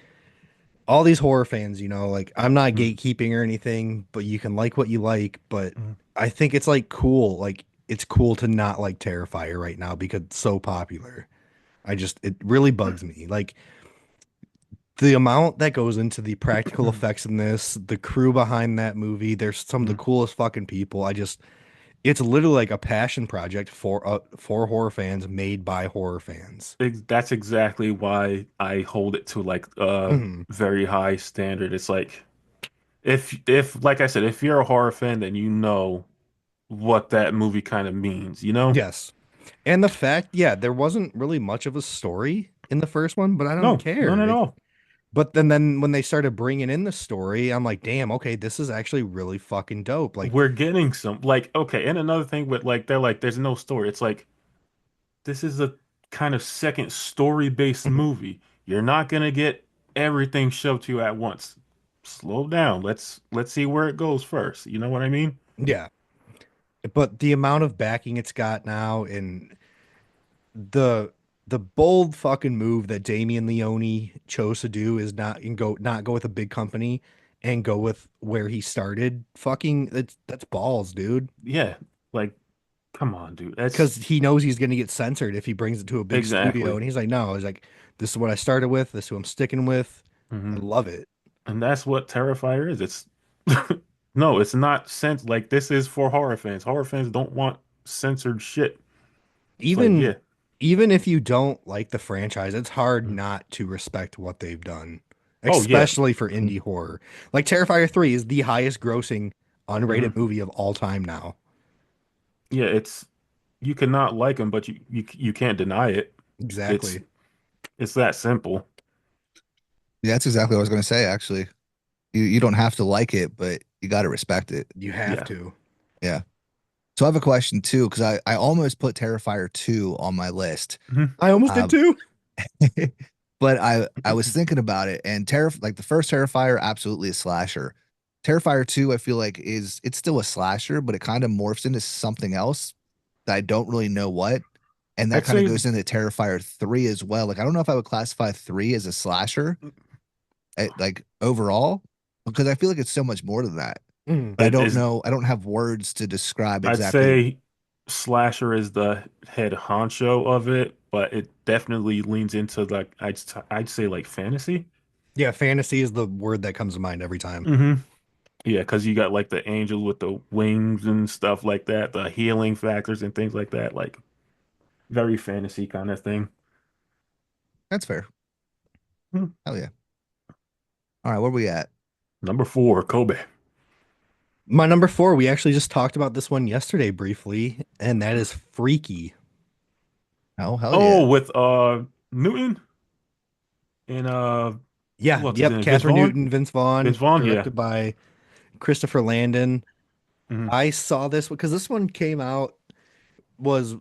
all these horror fans, like I'm not Mm, gatekeeping or anything, but you can like what you like, but mm, I think it's like cool. Like it's cool to not like Terrifier right now because it's so popular. It really bugs me. Like the amount that goes into the practical effects in this, the crew behind that movie, there's some of the mm. coolest fucking people. It's literally like a passion project for horror fans made by horror fans. That's exactly why I hold it to like a Mhm. very high standard. It's like if like I said, if you're a horror fan, then you know what that movie kind of means, you know? Yes. And the fact, yeah, there wasn't really much of a story in the first one, but I don't No, none care. at all. But then when they started bringing in the story, I'm like, damn, okay, this is actually really fucking dope. Like, We're getting some like okay, and another thing with like they're like there's no story. It's like this is a kind of second story-based mhm, movie. You're not gonna get everything shoved to you at once. Slow down. Let's see where it goes first. You know what I mean? yeah. But the amount of backing it's got now and the the bold fucking move that Damien Leone chose to do is not go with a big company and go with where he started. Fucking that's balls, dude. Yeah. Like, come on, dude. That's Because he knows he's gonna get censored if he brings it to a big studio. exactly. And he's like, no, he's like, this is what I started with, this is who I'm sticking with. I hmm love it. And that's what Terrifier is. It's No, it's not like this is for horror fans. Horror fans don't want censored shit. It's like, Even yeah. even if you don't like the franchise, it's hard not to respect what they've done, Oh yeah. especially for indie horror. Like Terrifier 3 is the highest grossing Hmm. unrated movie of all time now. Yeah, it's you cannot like them, but you can't deny it. It's Exactly. it's that simple. Yeah, that's exactly what I was going to say, actually. You don't have to like it, but you got to respect it. You have Yeah. to. Yeah. So I have a question too, because I almost put Terrifier 2 on my list. Hmm. I almost did Um, too. but I was thinking about it, and like the first Terrifier, absolutely a slasher. Terrifier 2, I feel like it's still a slasher, but it kind of morphs into something else that I don't really know what. And that I'd kind of say goes into Terrifier 3 as well. Like I don't know if I would classify 3 as a slasher, like overall, because I feel like it's so much more than that. Mm. But I it don't is know. I don't have words to describe I'd exactly. say slasher is the head honcho of it, but it definitely leans into like I'd say like fantasy. Yeah, fantasy is the word that comes to mind every time. Hmm. Yeah, because you got like the angel with the wings and stuff like that, the healing factors and things like that, like very fantasy kind of thing. That's fair. Hmm. Hell yeah. All right, where we at? Number four, Kobe. My number four, we actually just talked about this one yesterday briefly, and that is Freaky. Oh, hell yeah. Oh, with Newton and Yeah, who else is in yep. it? Vince Catherine Vaughn? Newton, Vince Vince Vaughn, Vaughn, yeah. directed by Christopher Landon. Hmm. I saw this because this one came out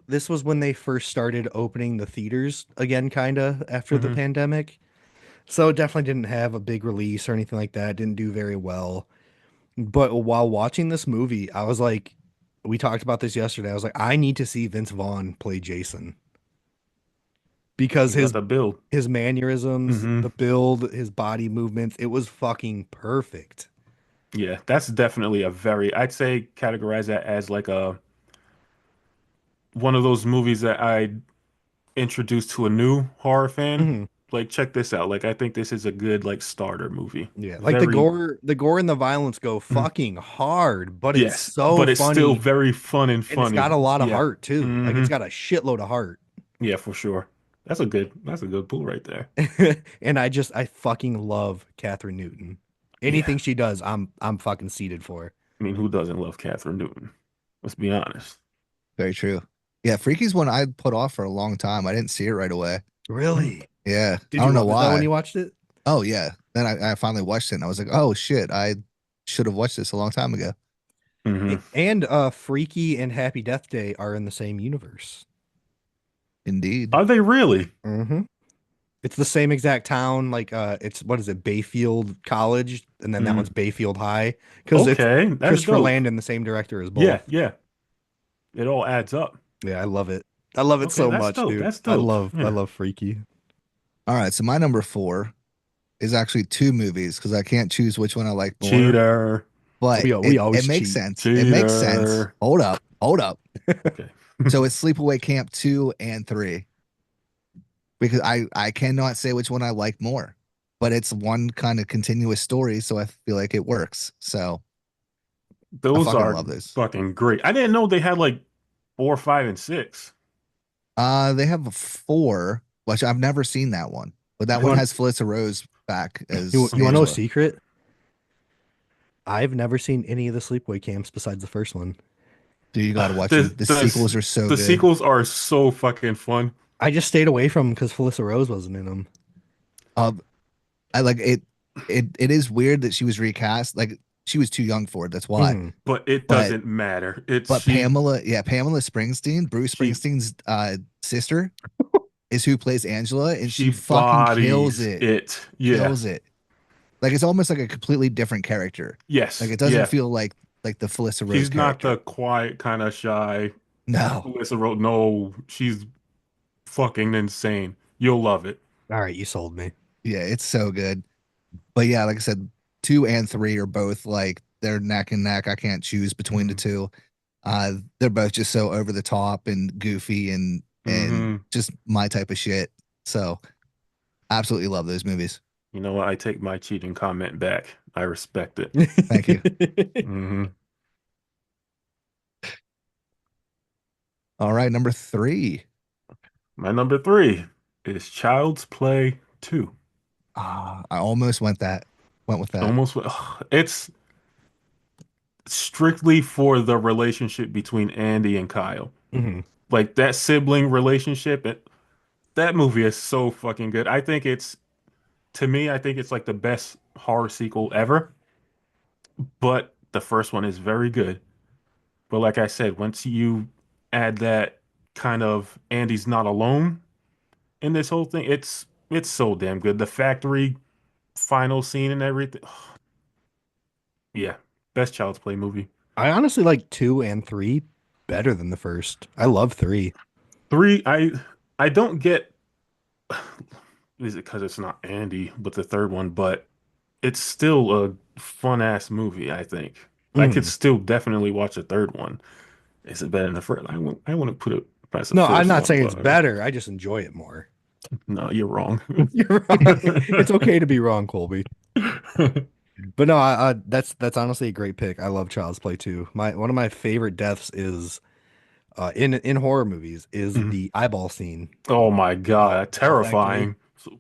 this was when they first started opening the theaters again, kind of after the Hmm. pandemic. So it definitely didn't have a big release or anything like that. Didn't do very well. But while watching this movie, I was like, we talked about this yesterday. I was like, I need to see Vince Vaughn play Jason because He's got the build. his mannerisms, Hmm. the build, his body movements, it was fucking perfect. Yeah, that's definitely I'd say categorize that as like a one of those movies that I introduced to a new horror fan. Mhm. Like, check this out. Like, I think this is a good like starter movie. Yeah, like Very, the gore and the violence go mhm. fucking hard, but it's Yes, so but it's still funny very fun and and it's got funny. a lot of Yeah. heart too. Like Hmm. it's got a shitload of heart. Yeah, for sure. That's a good pull right there. And I fucking love Catherine Newton. Yeah. Anything she does, I'm fucking seated for. I mean, who doesn't love Catherine Newton? Let's be honest. Very true. Yeah, Freaky's one I put off for a long time. I didn't see it right away. Mm. Really? Yeah, I Did you don't know love it though when why. you watched it? Oh yeah. Then I finally watched it and I was like, oh shit, I should have watched this a long time ago. Hmm. And Freaky and Happy Death Day are in the same universe. Indeed. Are they really? Hmm. It's the same exact town. Like it's what is it, Bayfield College, and then that one's Mm. Bayfield High because it's Okay, that's Christopher dope. Landon, the same director as Yeah, both. yeah. It all adds up. Yeah, I love it. I love it Okay, so that's much, dope. dude. That's dope. I Yeah. love Freaky. All right, so my number four is actually two movies because I can't choose which one I like more, Cheater. but We it always makes cheat. sense. It makes sense. Cheater. Hold up, hold up. Okay. So it's Sleepaway Camp 2 and 3 because I cannot say which one I like more, but it's one kind of continuous story, so I feel like it works. So I Those fucking are love this. fucking great. I didn't know they had like four, five, and six. They have a 4, which I've never seen that one, but that You one want has Felissa Rose back you as you want to know a Angela. secret? I've never seen any of the sleepaway camps besides the first one. Dude, you got to watch them. The The the sequels are so the good. sequels are so fucking fun. I just stayed away from them because Felissa Rose wasn't in them. Um, I like it. It is weird that she was recast. Like she was too young for it. That's why. Hmm. But it But doesn't matter. It's but Pamela, yeah, Pamela Springsteen, Bruce she Springsteen's sister, is who plays Angela, and she she fucking kills bodies it. it. Yeah. Kills it. Like it's almost like a completely different character. Like Yes. it doesn't Yeah. feel like the Felissa Rose She's not the character. quiet kind of shy. No. Melissa wrote, no, she's fucking insane. You'll love it. All right, you sold me. Yeah, it's so good. But yeah, like I said, 2 and 3 are both like they're neck and neck. I can't choose between the Mhm. two. They're both just so over the top and goofy and Hmm. just my type of shit. So absolutely love those movies. You know what? I take my cheating comment back. I respect it. Thank you. Hmm. All right, number three. My number three is Child's Play 2. I almost went with that. Almost, it's strictly for the relationship between Andy and Kyle. Mhm. Like that sibling relationship, that movie is so fucking good. To me, I think it's like the best horror sequel ever. But the first one is very good. But like I said, once you add that kind of Andy's not alone in this whole thing, it's so damn good. The factory final scene and everything. Yeah, best Child's Play movie. I honestly like two and three better than the first. I love three. Three, I don't get, is it because it's not Andy, but the third one, but it's still a fun ass movie, I think. I could Mhm. still definitely watch the third one. Is it better than the first? I wouldn't put it past the No, I'm first not one, saying it's but better. I just enjoy it more. no, you're wrong. You're wrong. It's okay to be wrong, Colby. But no, that's honestly a great pick. I love Child's Play too. My one of my favorite deaths is in horror movies is Mhm. the eyeball scene Oh in my God, Doll Factory. terrifying. So,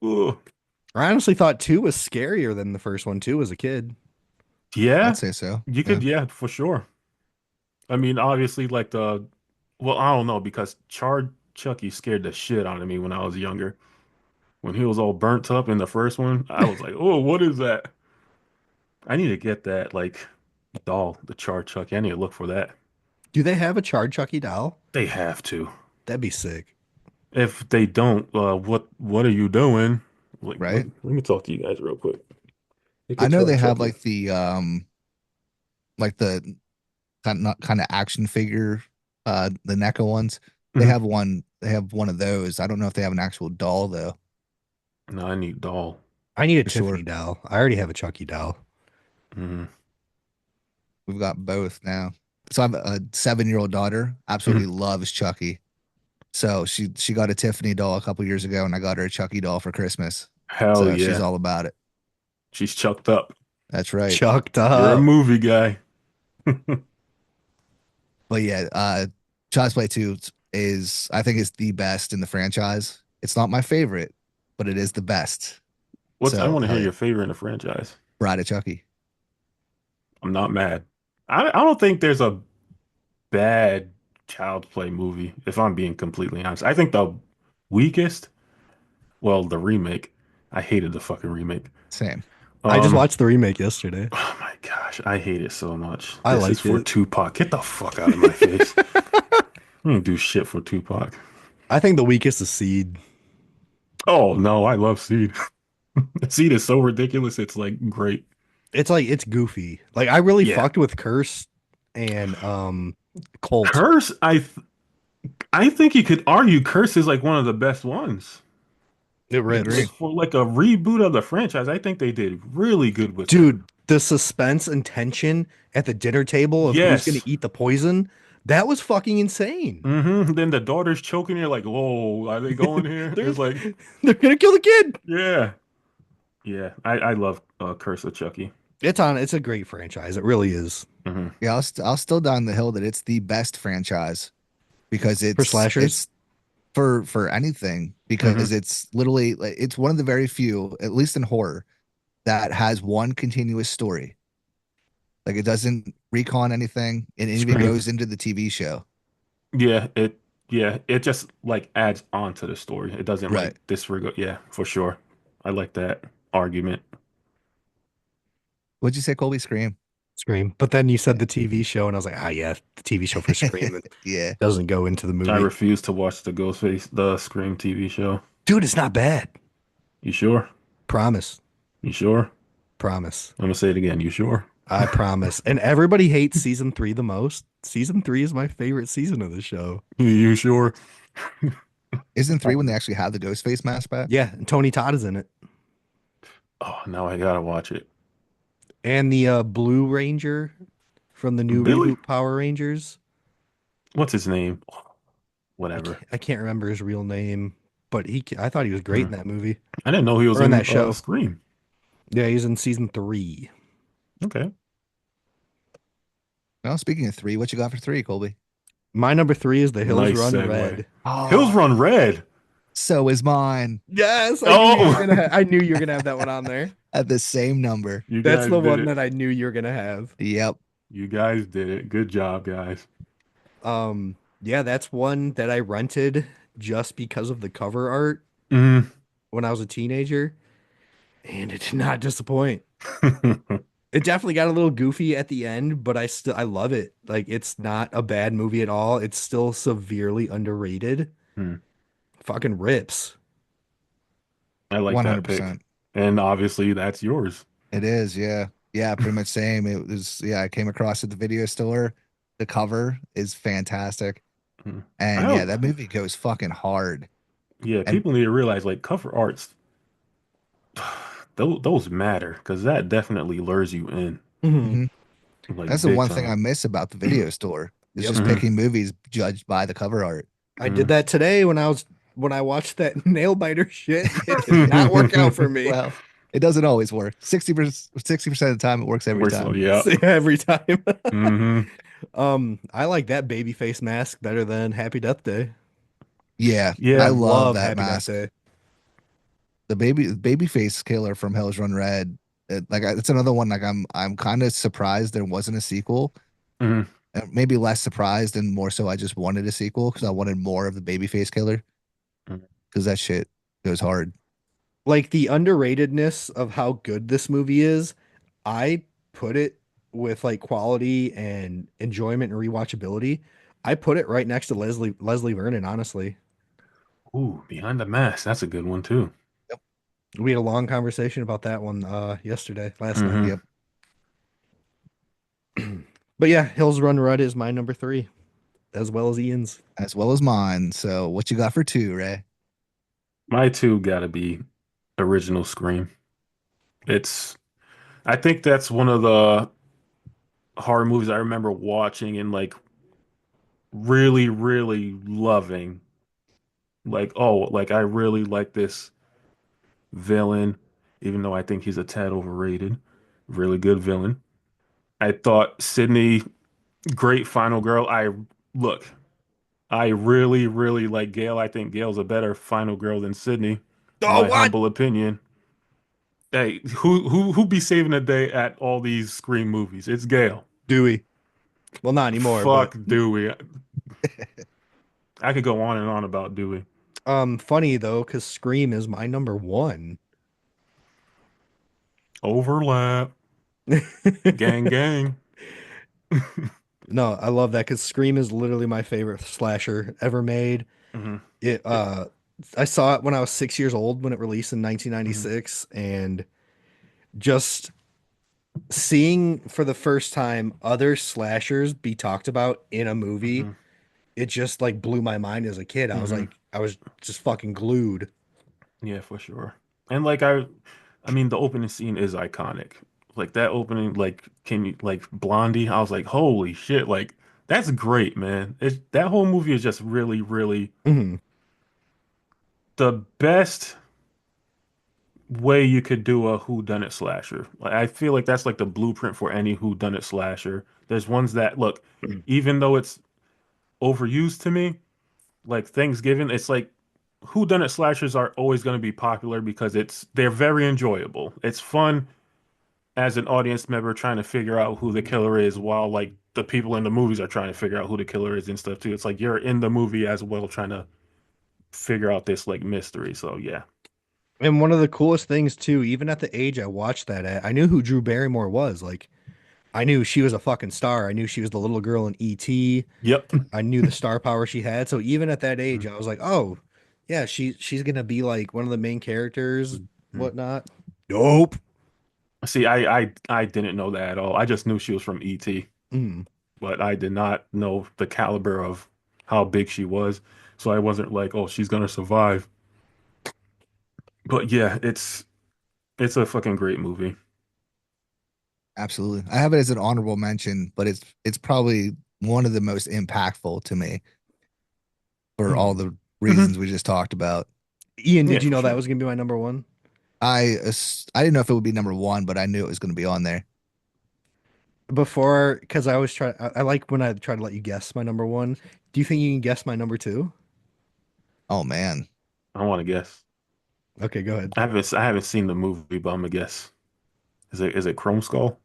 ugh. I honestly thought two was scarier than the first one too as a kid. I'd Yeah, say so. you Yeah. could, yeah, for sure. I mean, obviously, well, I don't know because Charred Chucky scared the shit out of me when I was younger. When he was all burnt up in the first one, I was like, oh, what is that? I need to get that, like, doll, the Charred Chucky. I need to look for that. Do they have a Charred Chucky doll? They have to. That'd be sick. If they don't, what are you doing? Like, let, Right. let me talk to you guys real quick. Make a I know Charred they have Chucky. like the kind of action figure, the NECA ones. Mhm. They have one of those. I don't know if they have an actual doll though, No, I need doll. I need a for Tiffany sure. doll. I already have a Chucky doll. Hmm. We've got both now. So I have a 7-year old daughter, absolutely Hmm. loves Chucky. So she got a Tiffany doll a couple years ago, and I got her a Chucky doll for Christmas. Hell So she's yeah. all about it. She's chucked up. That's right. Chucked You're a up. movie guy. But yeah, Child's Play 2 is I think is the best in the franchise. It's not my favorite, but it is the best. I So want to hear hell yeah, your favorite in the franchise. Bride of Chucky. I'm not mad. I don't think there's a bad Child's Play movie, if I'm being completely honest. I think the weakest, well, the remake. I hated the fucking remake. Same. I just Um, watched the remake yesterday. oh my gosh, I hate it so much. I This is liked for it. Tupac. Get the fuck out of my face. I don't do shit for Tupac. I think the weakest is Seed. Oh no, I love Seed. Seed is so ridiculous. It's like great. It's like it's goofy. Like I really Yeah. fucked with Curse and Colt. Curse, I think you could argue Curse is like one of the best ones. It Agree. rips. For like a reboot of the franchise, I think they did really good with it. Dude, the suspense and tension at the dinner table of who's gonna Yes. eat the poison, that was fucking insane. Then the daughter's choking. You're like, whoa, are they going here? They're It's like, they're gonna kill the kid. yeah, yeah. I love Curse of Chucky. It's a great franchise. It really is. Hmm. Yeah, I'll still down the hill that it's the best franchise because For slashers. it's for anything Hmm. because it's literally like it's one of the very few, at least in horror, that has one continuous story. Like it doesn't recon anything, and it even Scream. goes into the TV show. Yeah, it just like adds on to the story. It doesn't like Right. disregard. Yeah, for sure. I like that argument. What'd you say, Colby? Scream? Scream. But then you said Yeah. the TV show, and I was like, ah, yeah, the TV show for Scream. It Yeah. doesn't go into the I movie. refuse to watch the Scream TV show. Dude, it's not bad. You sure? Promise. You sure? Promise. I'm gonna say it again. You sure? I promise. And everybody hates season three the most. Season three is my favorite season of the show. You sure? Isn't three when they actually have the Ghostface mask back? Yeah, and Tony Todd is in it. Oh, now I gotta watch it. And the Blue Ranger from the new Billy? reboot Power Rangers. What's his name? Whatever. I can't remember his real name. but I thought he was great Hmm. in that movie I didn't know he was or in in that show. Scream. Yeah, he's in season 3. Okay. Well, speaking of three, what you got for three, Colby? My number 3 is The Hills Nice Run segue. Red. Hills Oh, Run Red. so is mine Yes, I knew you were Oh, gonna. I knew you were gonna have that one on there. at the same number. you That's guys the did one it. that I knew you were gonna have. Yep. You guys did it. Good job, guys. Yeah, that's one that I rented just because of the cover art Mm. when I was a teenager, and it did not disappoint. It definitely got a little goofy at the end, but I love it. Like it's not a bad movie at all. It's still severely underrated. Hmm. Fucking rips. I like that pick. 100%. And obviously that's yours. It is, yeah. Yeah, pretty much same. It was, yeah, I came across at the video store. The cover is fantastic. Hmm. I And yeah, don't, that movie goes fucking hard. yeah, And people need to realize like cover arts, those matter because that definitely lures you in Mhm. mhm, that's like the big one thing I time. miss about the video store is Yep. just Hmm. picking movies judged by the cover art. I did that today when I watched that nail biter shit. It did not work out Hmm. for me. Well, it doesn't always work. 60% of the time it works every Works well, time. yeah. Every time. Hmm. I like that baby face mask better than Happy Death Day. Yeah, I I Yeah. love love that Happy Death mask. Day. The baby face killer from Hell's Run Red. It's another one like I'm kind of surprised there wasn't a sequel. Hmm. Maybe less surprised and more so I just wanted a sequel because I wanted more of the babyface killer because that shit goes hard. Like the underratedness of how good this movie is, I put it with like quality and enjoyment and rewatchability. I put it right next to Leslie Vernon, honestly. Ooh, Behind the Mask. That's a good one too. Yep. We had a long conversation about that one last night. Hmm. Yep. But yeah, Hills Run Red is my number 3, as well as Ian's. As well as mine. So what you got for two, Ray? My two gotta be original Scream. It's I think that's one of the horror movies I remember watching and like really, really loving. Like, oh, like I really like this villain, even though I think he's a tad overrated. Really good villain. I thought Sydney, great final girl. Look, I really, really like Gail. I think Gail's a better final girl than Sydney, in Oh, my what? humble opinion. Hey, who be saving the day at all these Scream movies? It's Gail. Dewey. Well, not anymore, but Fuck Dewey. I could go on and on about Dewey. funny though, because Scream is my number 1. Overlap. Gang gang. No, I love that because Scream is literally my favorite slasher ever made. Hmm. It I saw it when I was 6 years old when it released in Hmm. 1996, and just seeing for the first time other slashers be talked about in a movie, Hmm. it just like blew my mind as a kid. Hmm. I was just fucking glued. Yeah, for sure. And like I mean the opening scene is iconic. Like that opening, like can you like Blondie? I was like, holy shit, like that's great, man. That whole movie is just really, really Mhm. the best way you could do a whodunit slasher. Like, I feel like that's like the blueprint for any whodunit slasher. There's ones that look, even though it's overused to me, like Thanksgiving, it's like whodunit slashers are always going to be popular because they're very enjoyable. It's fun as an audience member trying to figure out who the killer is while like the people in the movies are trying to figure out who the killer is and stuff too. It's like you're in the movie as well trying to figure out this like mystery. So yeah. And one of the coolest things too, even at the age I watched that at, I knew who Drew Barrymore was. Like I knew she was a fucking star. I knew she was the little girl in E.T. Yep. I knew the star power she had. So even at that age, I was like, oh, yeah, she's gonna be like one of the main characters, whatnot. Nope. See, I didn't know that at all. I just knew she was from E.T., Mm. but I did not know the caliber of how big she was. So I wasn't like, oh, she's gonna survive. But yeah, it's a fucking great movie. Absolutely. I have it as an honorable mention, but it's probably one of the most impactful to me for all Mm. the Hmm. reasons we just talked about. Ian, Yeah, did you for know that sure. was gonna be my number one? I didn't know if it would be number one, but I knew it was going to be on there. Before, because I always try. I like when I try to let you guess my number one. Do you think you can guess my number two? Oh man. I want to guess. Okay, go ahead. I haven't seen the movie, but I'm gonna guess. Is it Chrome Skull?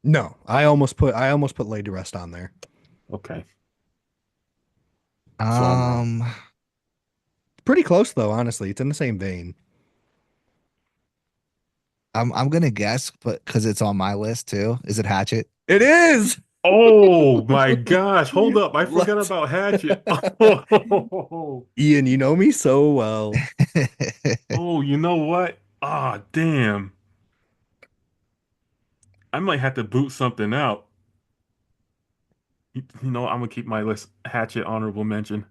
No, I almost put Laid to Rest on there. Okay, so I'm wrong. Um, Pretty close though, honestly. It's in the same vein. I'm gonna guess, but because it's on my list too. Is it Hatchet? It is. Oh my gosh, hold up. I forgot Let's. about Hatchet. Oh, Ian, you know me so well. oh, you know what? Ah, damn. I might have to boot something out. I'm gonna keep my list. Hatchet honorable mention.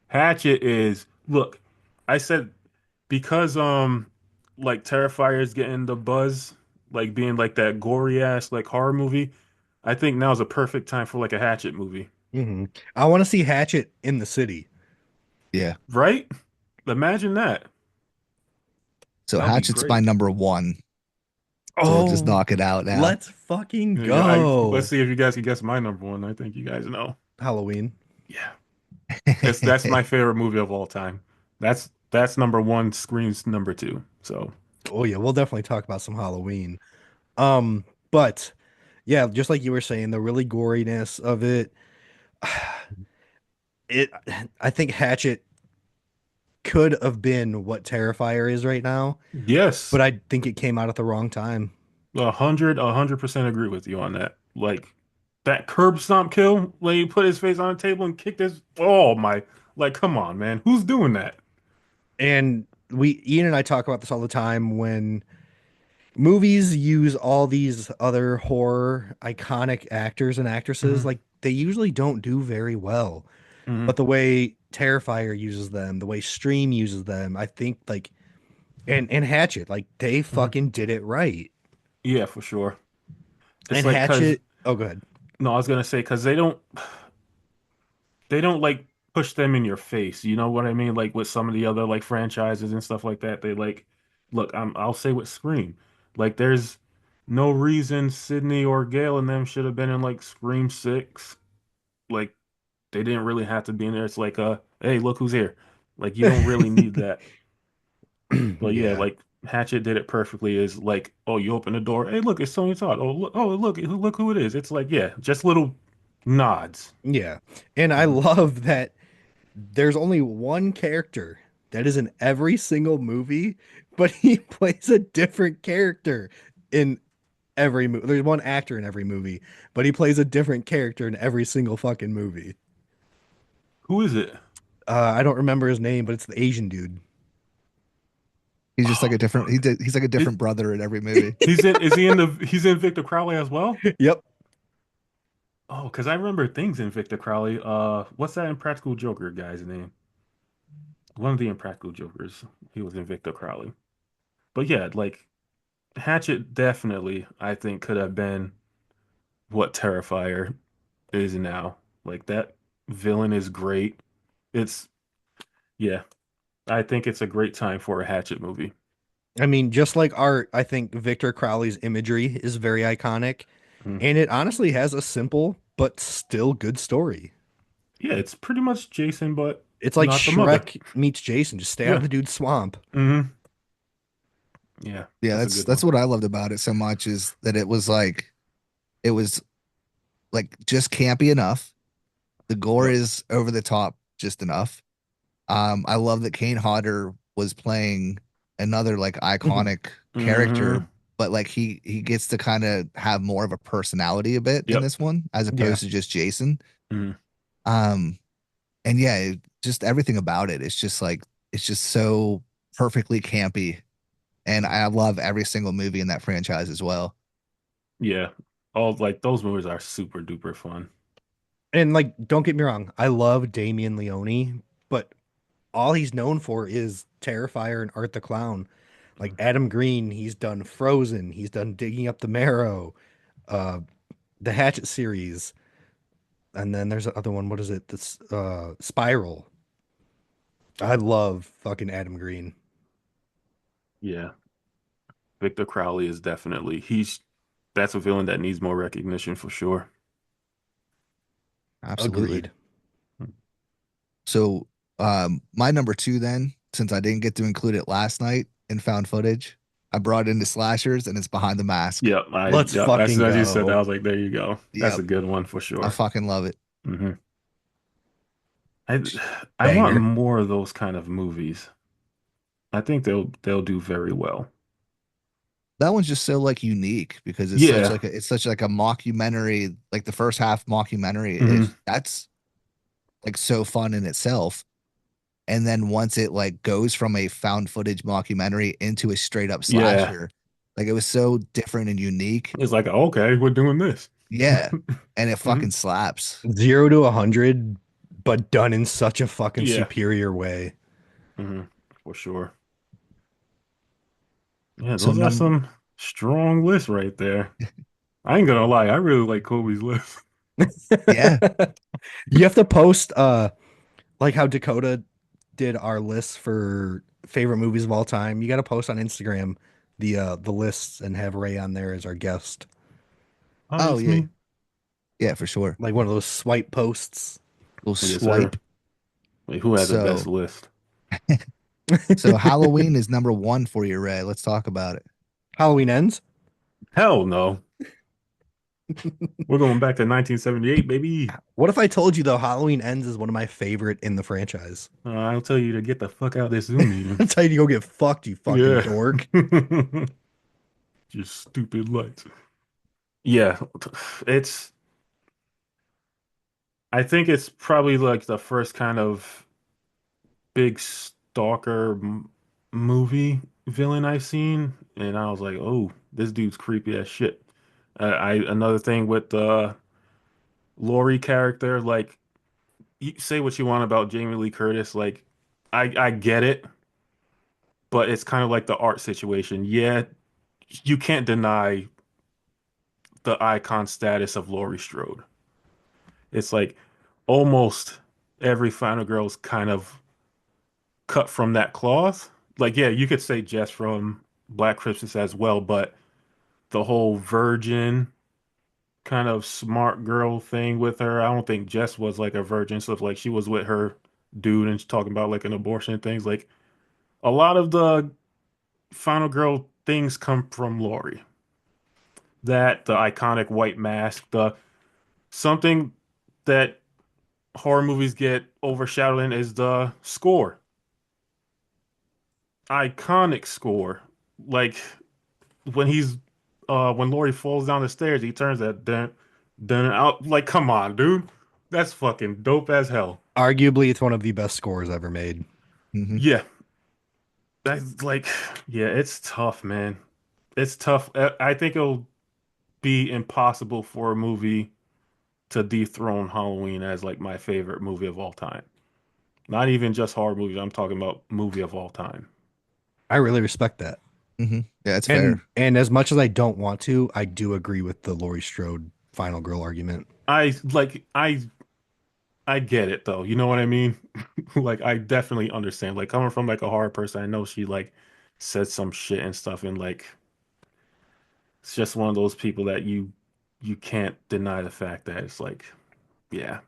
Hatchet is, look, I said because like Terrifier is getting the buzz, like being like that gory ass like horror movie. I think now is a perfect time for like a Hatchet movie, I want to see Hatchet in the city. Yeah. right? Imagine that. So That would be Hatchet's my great. number one. So we'll just Oh, knock it out now. let's fucking Yeah, let's go. see if you guys can guess my number one. I think you guys know. Halloween. Yeah, that's my favorite movie of all time. That's number one. Scream's number two. So Oh yeah, we'll definitely talk about some Halloween. But yeah, just like you were saying, the really goriness of it, it I think Hatchet could have been what Terrifier is right now, yes, but I think it came out at the wrong time. 100% agree with you on that. Like that curb stomp kill, when he put his face on the table and kicked his. Oh my! Like, come on, man. Who's doing that? And Ian and I talk about this all the time when movies use all these other horror iconic actors and actresses, Hmm. like they usually don't do very well. Hmm. But the way Terrifier uses them, the way Stream uses them, I think like and Hatchet, like they Hmm. fucking did it right. Yeah, for sure. It's And like because Hatchet, oh go ahead. no, I was gonna say because they don't like push them in your face. You know what I mean? Like with some of the other like franchises and stuff like that. They like look, I'll say with Scream. Like there's no reason Sydney or Gale and them should have been in like Scream 6. Like they didn't really have to be in there. It's like hey, look who's here. Like you don't really need that. But yeah, Yeah. like Hatchet did it perfectly is like, oh, you open the door. Hey, look, it's Tony Todd. Oh, look who it is. It's like, yeah, just little nods. Yeah. And I Mhm. love that there's only one character that is in every single movie, but he plays a different character in every movie. There's one actor in every movie, but he plays a different character in every single fucking movie. Who is it? I don't remember his name, but it's the Asian dude. He's just like Oh a different fuck. he's like a It, different brother in every movie. he's in Victor Crowley as well? Yep. Oh, because I remember things in Victor Crowley. What's that Impractical Joker guy's name? One of the Impractical Jokers. He was in Victor Crowley. But yeah, like Hatchet definitely, I think, could have been what Terrifier is now. Like that villain is great. It's yeah, I think it's a great time for a Hatchet movie. I mean, just like art, I think Victor Crowley's imagery is very iconic, Mhm. and it honestly has a simple but still good story. Yeah, it's pretty much Jason, but It's like not the mother. Shrek meets Jason. Just stay out of Yeah. the dude's swamp. Hmm. Yeah, Yeah, that's a that's good that's one. what I loved about it so much is that it was like just campy enough. The gore Yep. is over the top just enough. I love that Kane Hodder was playing another like Hmm. iconic character, Hmm. but like he gets to kind of have more of a personality a bit in Yep. this one as Yeah. opposed to just Jason. Hmm. Um, and yeah, just everything about it. It's just so perfectly campy, and I love every single movie in that franchise as well. Yeah. All like those movies are super duper fun. And like, don't get me wrong, I love Damien Leone, but all he's known for is Terrifier and Art the Clown. Like Mhm. Adam Green, he's done Frozen, he's done Digging Up the Marrow, uh, the Hatchet series, and then there's the other one. What is it? This Spiral. I love fucking Adam Green. Yeah, Victor Crowley is definitely that's a villain that needs more recognition for sure. Absolutely. Agreed. So, my number two, then, since I didn't get to include it last night in found footage, I brought into slashers, and it's Behind the Mask. Let's Yep. As fucking soon as you said that, I go. was like, there you go. That's Yep, a good one for I sure. fucking love it. hmm I I want Banger. more of those kind of movies. I think they'll do very well. That one's just so like unique because Yeah. it's such like a mockumentary, like the first half mockumentary hmm is that's like so fun in itself. And then once it like goes from a found footage mockumentary into a straight up Yeah. slasher, like it was so different and unique. It's like, okay, we're doing this. Yeah. And it hmm fucking slaps. 0 to 100, but done in such a fucking Yeah. superior way. hmm For sure. Yeah, So those are num some strong lists right there. I ain't gonna lie, I really like Kobe's list. yeah. You have to post like how Dakota did our lists for favorite movies of all time. You got to post on Instagram the lists and have Ray on there as our guest. Oh, Oh that's yeah. me. Yeah, for sure. Like one of those swipe posts. Little Yes, sir. swipe. Wait, who had the best So list? so Halloween is number one for you, Ray. Let's talk about it. Halloween Ends. Hell no. We're going back to 1978, baby. What if I told you though Halloween Ends is one of my favorite in the franchise? I'll tell you to get the fuck out of this Zoom meeting. That's how you go get fucked, you fucking Yeah. dork. Just stupid lights. Yeah, it's I think it's probably like the first kind of big stalker movie villain I've seen, and I was like, "Oh, this dude's creepy as shit." I another thing with the Laurie character, like, you say what you want about Jamie Lee Curtis, like, I get it, but it's kind of like the art situation. Yeah, you can't deny the icon status of Laurie Strode. It's like almost every final girl's kind of cut from that cloth. Like, yeah, you could say Jess from Black Christmas as well, but the whole virgin kind of smart girl thing with her, I don't think Jess was like a virgin. So if like she was with her dude and talking about like an abortion and things, like a lot of the final girl things come from Lori. That the iconic white mask, the something that horror movies get overshadowed in is the score. Iconic score. Like when Laurie falls down the stairs, he turns that dun out. Like, come on, dude. That's fucking dope as hell. Arguably, it's one of the best scores ever made. Hmm. Yeah. That's like, yeah, it's tough, man. It's tough. I think it'll be impossible for a movie to dethrone Halloween as like my favorite movie of all time. Not even just horror movies. I'm talking about movie of all time. I really respect that. Yeah, it's And fair. and as much as I don't want to, I do agree with the Laurie Strode final girl argument. I like I get it though. You know what I mean? Like I definitely understand. Like coming from like a horror person, I know she like said some shit and stuff and like it's just one of those people that you can't deny the fact that it's like, yeah,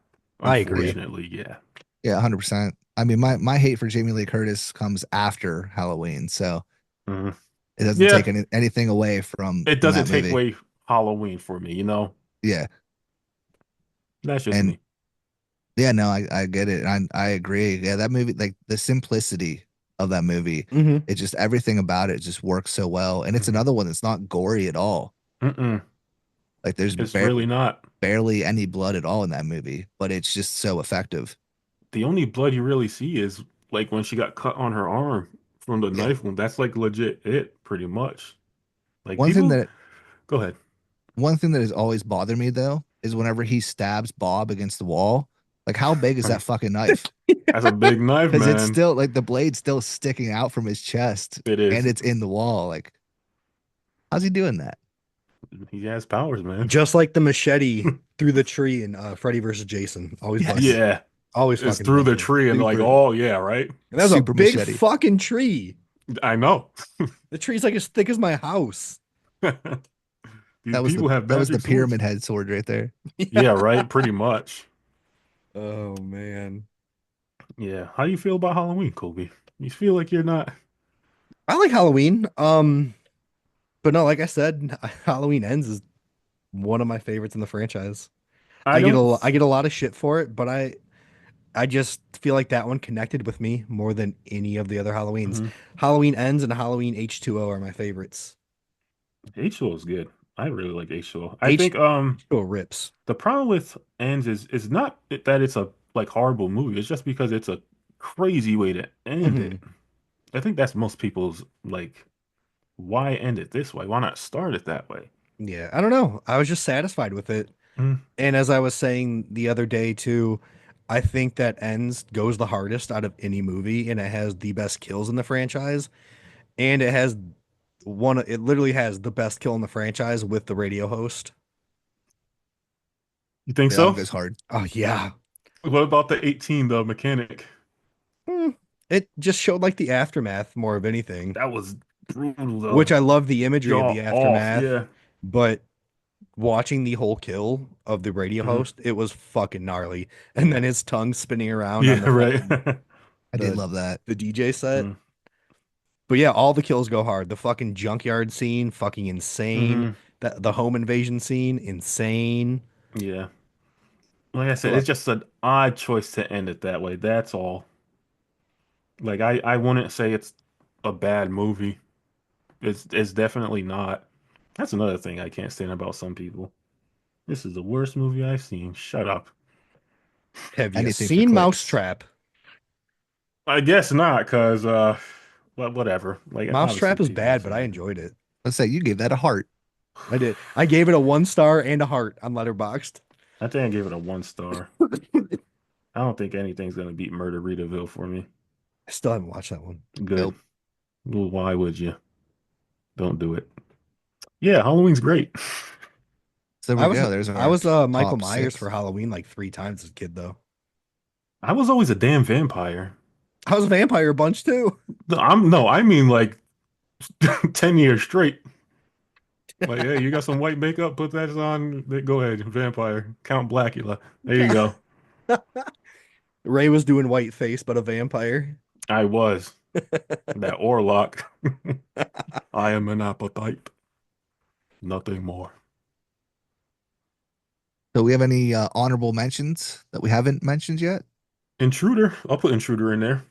I agree. unfortunately, yeah. Yeah, 100%. I mean, my hate for Jamie Lee Curtis comes after Halloween, so Mhm. it doesn't Yeah, take anything away it from doesn't that take movie. away Halloween for me, you know? Yeah. That's just And me. yeah, no, I get it. I agree. Yeah, that movie, like the simplicity of that movie, Hmm. it just everything about it just works so well. And it's Mhm. another one that's not gory at all. Mm-mm. Like there's It's really not. barely any blood at all in that movie, but it's just so effective. The only blood you really see is like when she got cut on her arm from the Yeah. knife wound. That's like legit it, pretty much. Like One thing people, that go ahead. one thing that has always bothered me though is whenever he stabs Bob against the wall, like how big is that fucking knife? That's a big knife, Because it's man. still like the blade's still sticking out from his chest It and is. it's in the wall. Like, how's he doing that? He has powers, man. Just like the machete through the tree in Freddy versus Jason. Always bugged me. Yes. Yeah. Always is fucking through the Vincent. tree and like, Super, oh yeah, right. And that was a super big machete. fucking tree. I know. The tree's like as thick as my house. These people have That was the magic swords. pyramid head sword right there. Yeah, Yeah. right. Pretty much. Oh man. Yeah. How do you feel about Halloween, Colby? You feel like you're not. I like Halloween. But no, like I said, Halloween Ends is one of my favorites in the franchise. I don't. I get a lot of shit for it, but I just feel like that one connected with me more than any of the other Halloweens. Mhm. Halloween Ends and Halloween H2O are my favorites. H2O is good. I really like H2O. I think H2O rips. the problem with Ends is not that it's a like horrible movie. It's just because it's a crazy way to end Hmm. it. I think that's most people's like, why end it this way? Why not start it that way? Yeah, I don't know. I was just satisfied with it. Mm. And as I was saying the other day too, I think that Ends goes the hardest out of any movie, and it has the best kills in the franchise. And it literally has the best kill in the franchise with the radio host. You think Yeah, that one so? goes hard. Oh yeah. What about the 18, the mechanic? Hmm. It just showed like the aftermath more of anything, That was brutal which though. I love the imagery of Jaw the off, aftermath, yeah. but watching the whole kill of the radio Hmm. host, it was fucking gnarly. And then his tongue spinning around on Yeah, the right. fucking I did the love that. the DJ set. Mm. But yeah, all the kills go hard. The fucking junkyard scene, fucking insane. Hmm. The home invasion scene, insane. Yeah. Like I I said, love it's just an odd choice to end it that way. That's all. Like I wouldn't say it's a bad movie. It's definitely not. That's another thing I can't stand about some people. This is the worst movie I've seen. Shut up. Have you Anything for seen clicks. Mousetrap? I guess not, cause well, whatever. Like obviously Mousetrap is people have bad, but seen I it. enjoyed it. Let's say you gave that a heart. I did. I gave it a 1 star and a heart on Letterboxd. I think I gave it a 1 star. I don't think anything's gonna beat Murder Ritaville for me. I still haven't watched that one. Good. Nope. Well, why would you? Don't do it. Yeah, Halloween's great. So there we go. There's I our was Michael top Myers for six. Halloween like 3 times as a kid though. I was always a damn vampire. I was a vampire a bunch too. No, I mean like 10 years straight. Like, hey, you got some white makeup, put that on. Go ahead, vampire. Count Blackula. There you go. Ray was doing white face, but a vampire. I was that Orlock. I am an appetite, nothing more. So we have any honorable mentions that we haven't mentioned yet? Intruder. I'll put Intruder in there.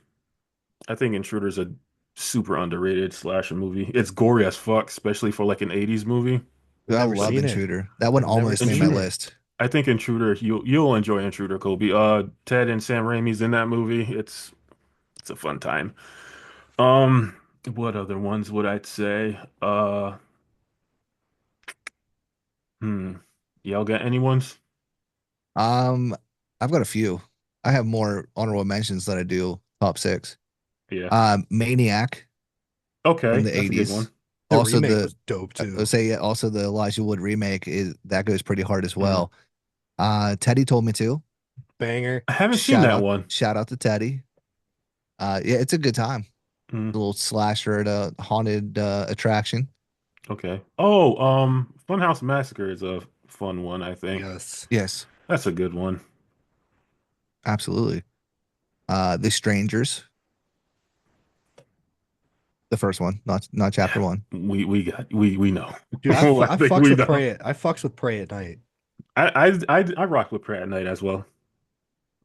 I think Intruder's a super underrated slasher movie. It's gory as fuck, especially for like an 80s movie. I Never love seen it. Intruder. That one I've never almost made seen my it. Intruder. list. I think Intruder, you'll enjoy Intruder, Kobe. Ted and Sam Raimi's in that movie. It's a fun time. Um, what other ones would I say? Hmm. Y'all got any ones? Um, I've got a few. I have more honorable mentions than I do top six. Yeah. Maniac from Okay, the that's a good one. 80s. The Also remake the was dope I too. would say yeah, also the Elijah Wood remake is that goes pretty hard as Hmm. well. Teddy told me to. Banger. I haven't seen that one. Shout out to Teddy. Yeah, it's a good time. Hmm. A little slasher at a haunted attraction. Okay. Oh, Funhouse Massacre is a fun one, I think. Yes. Yes, That's a good one. absolutely. The Strangers, the first one, not chapter Yeah. one. We know. Dude, I think we know. I fucks with Prey at night. I rock with Pratt at Night as well.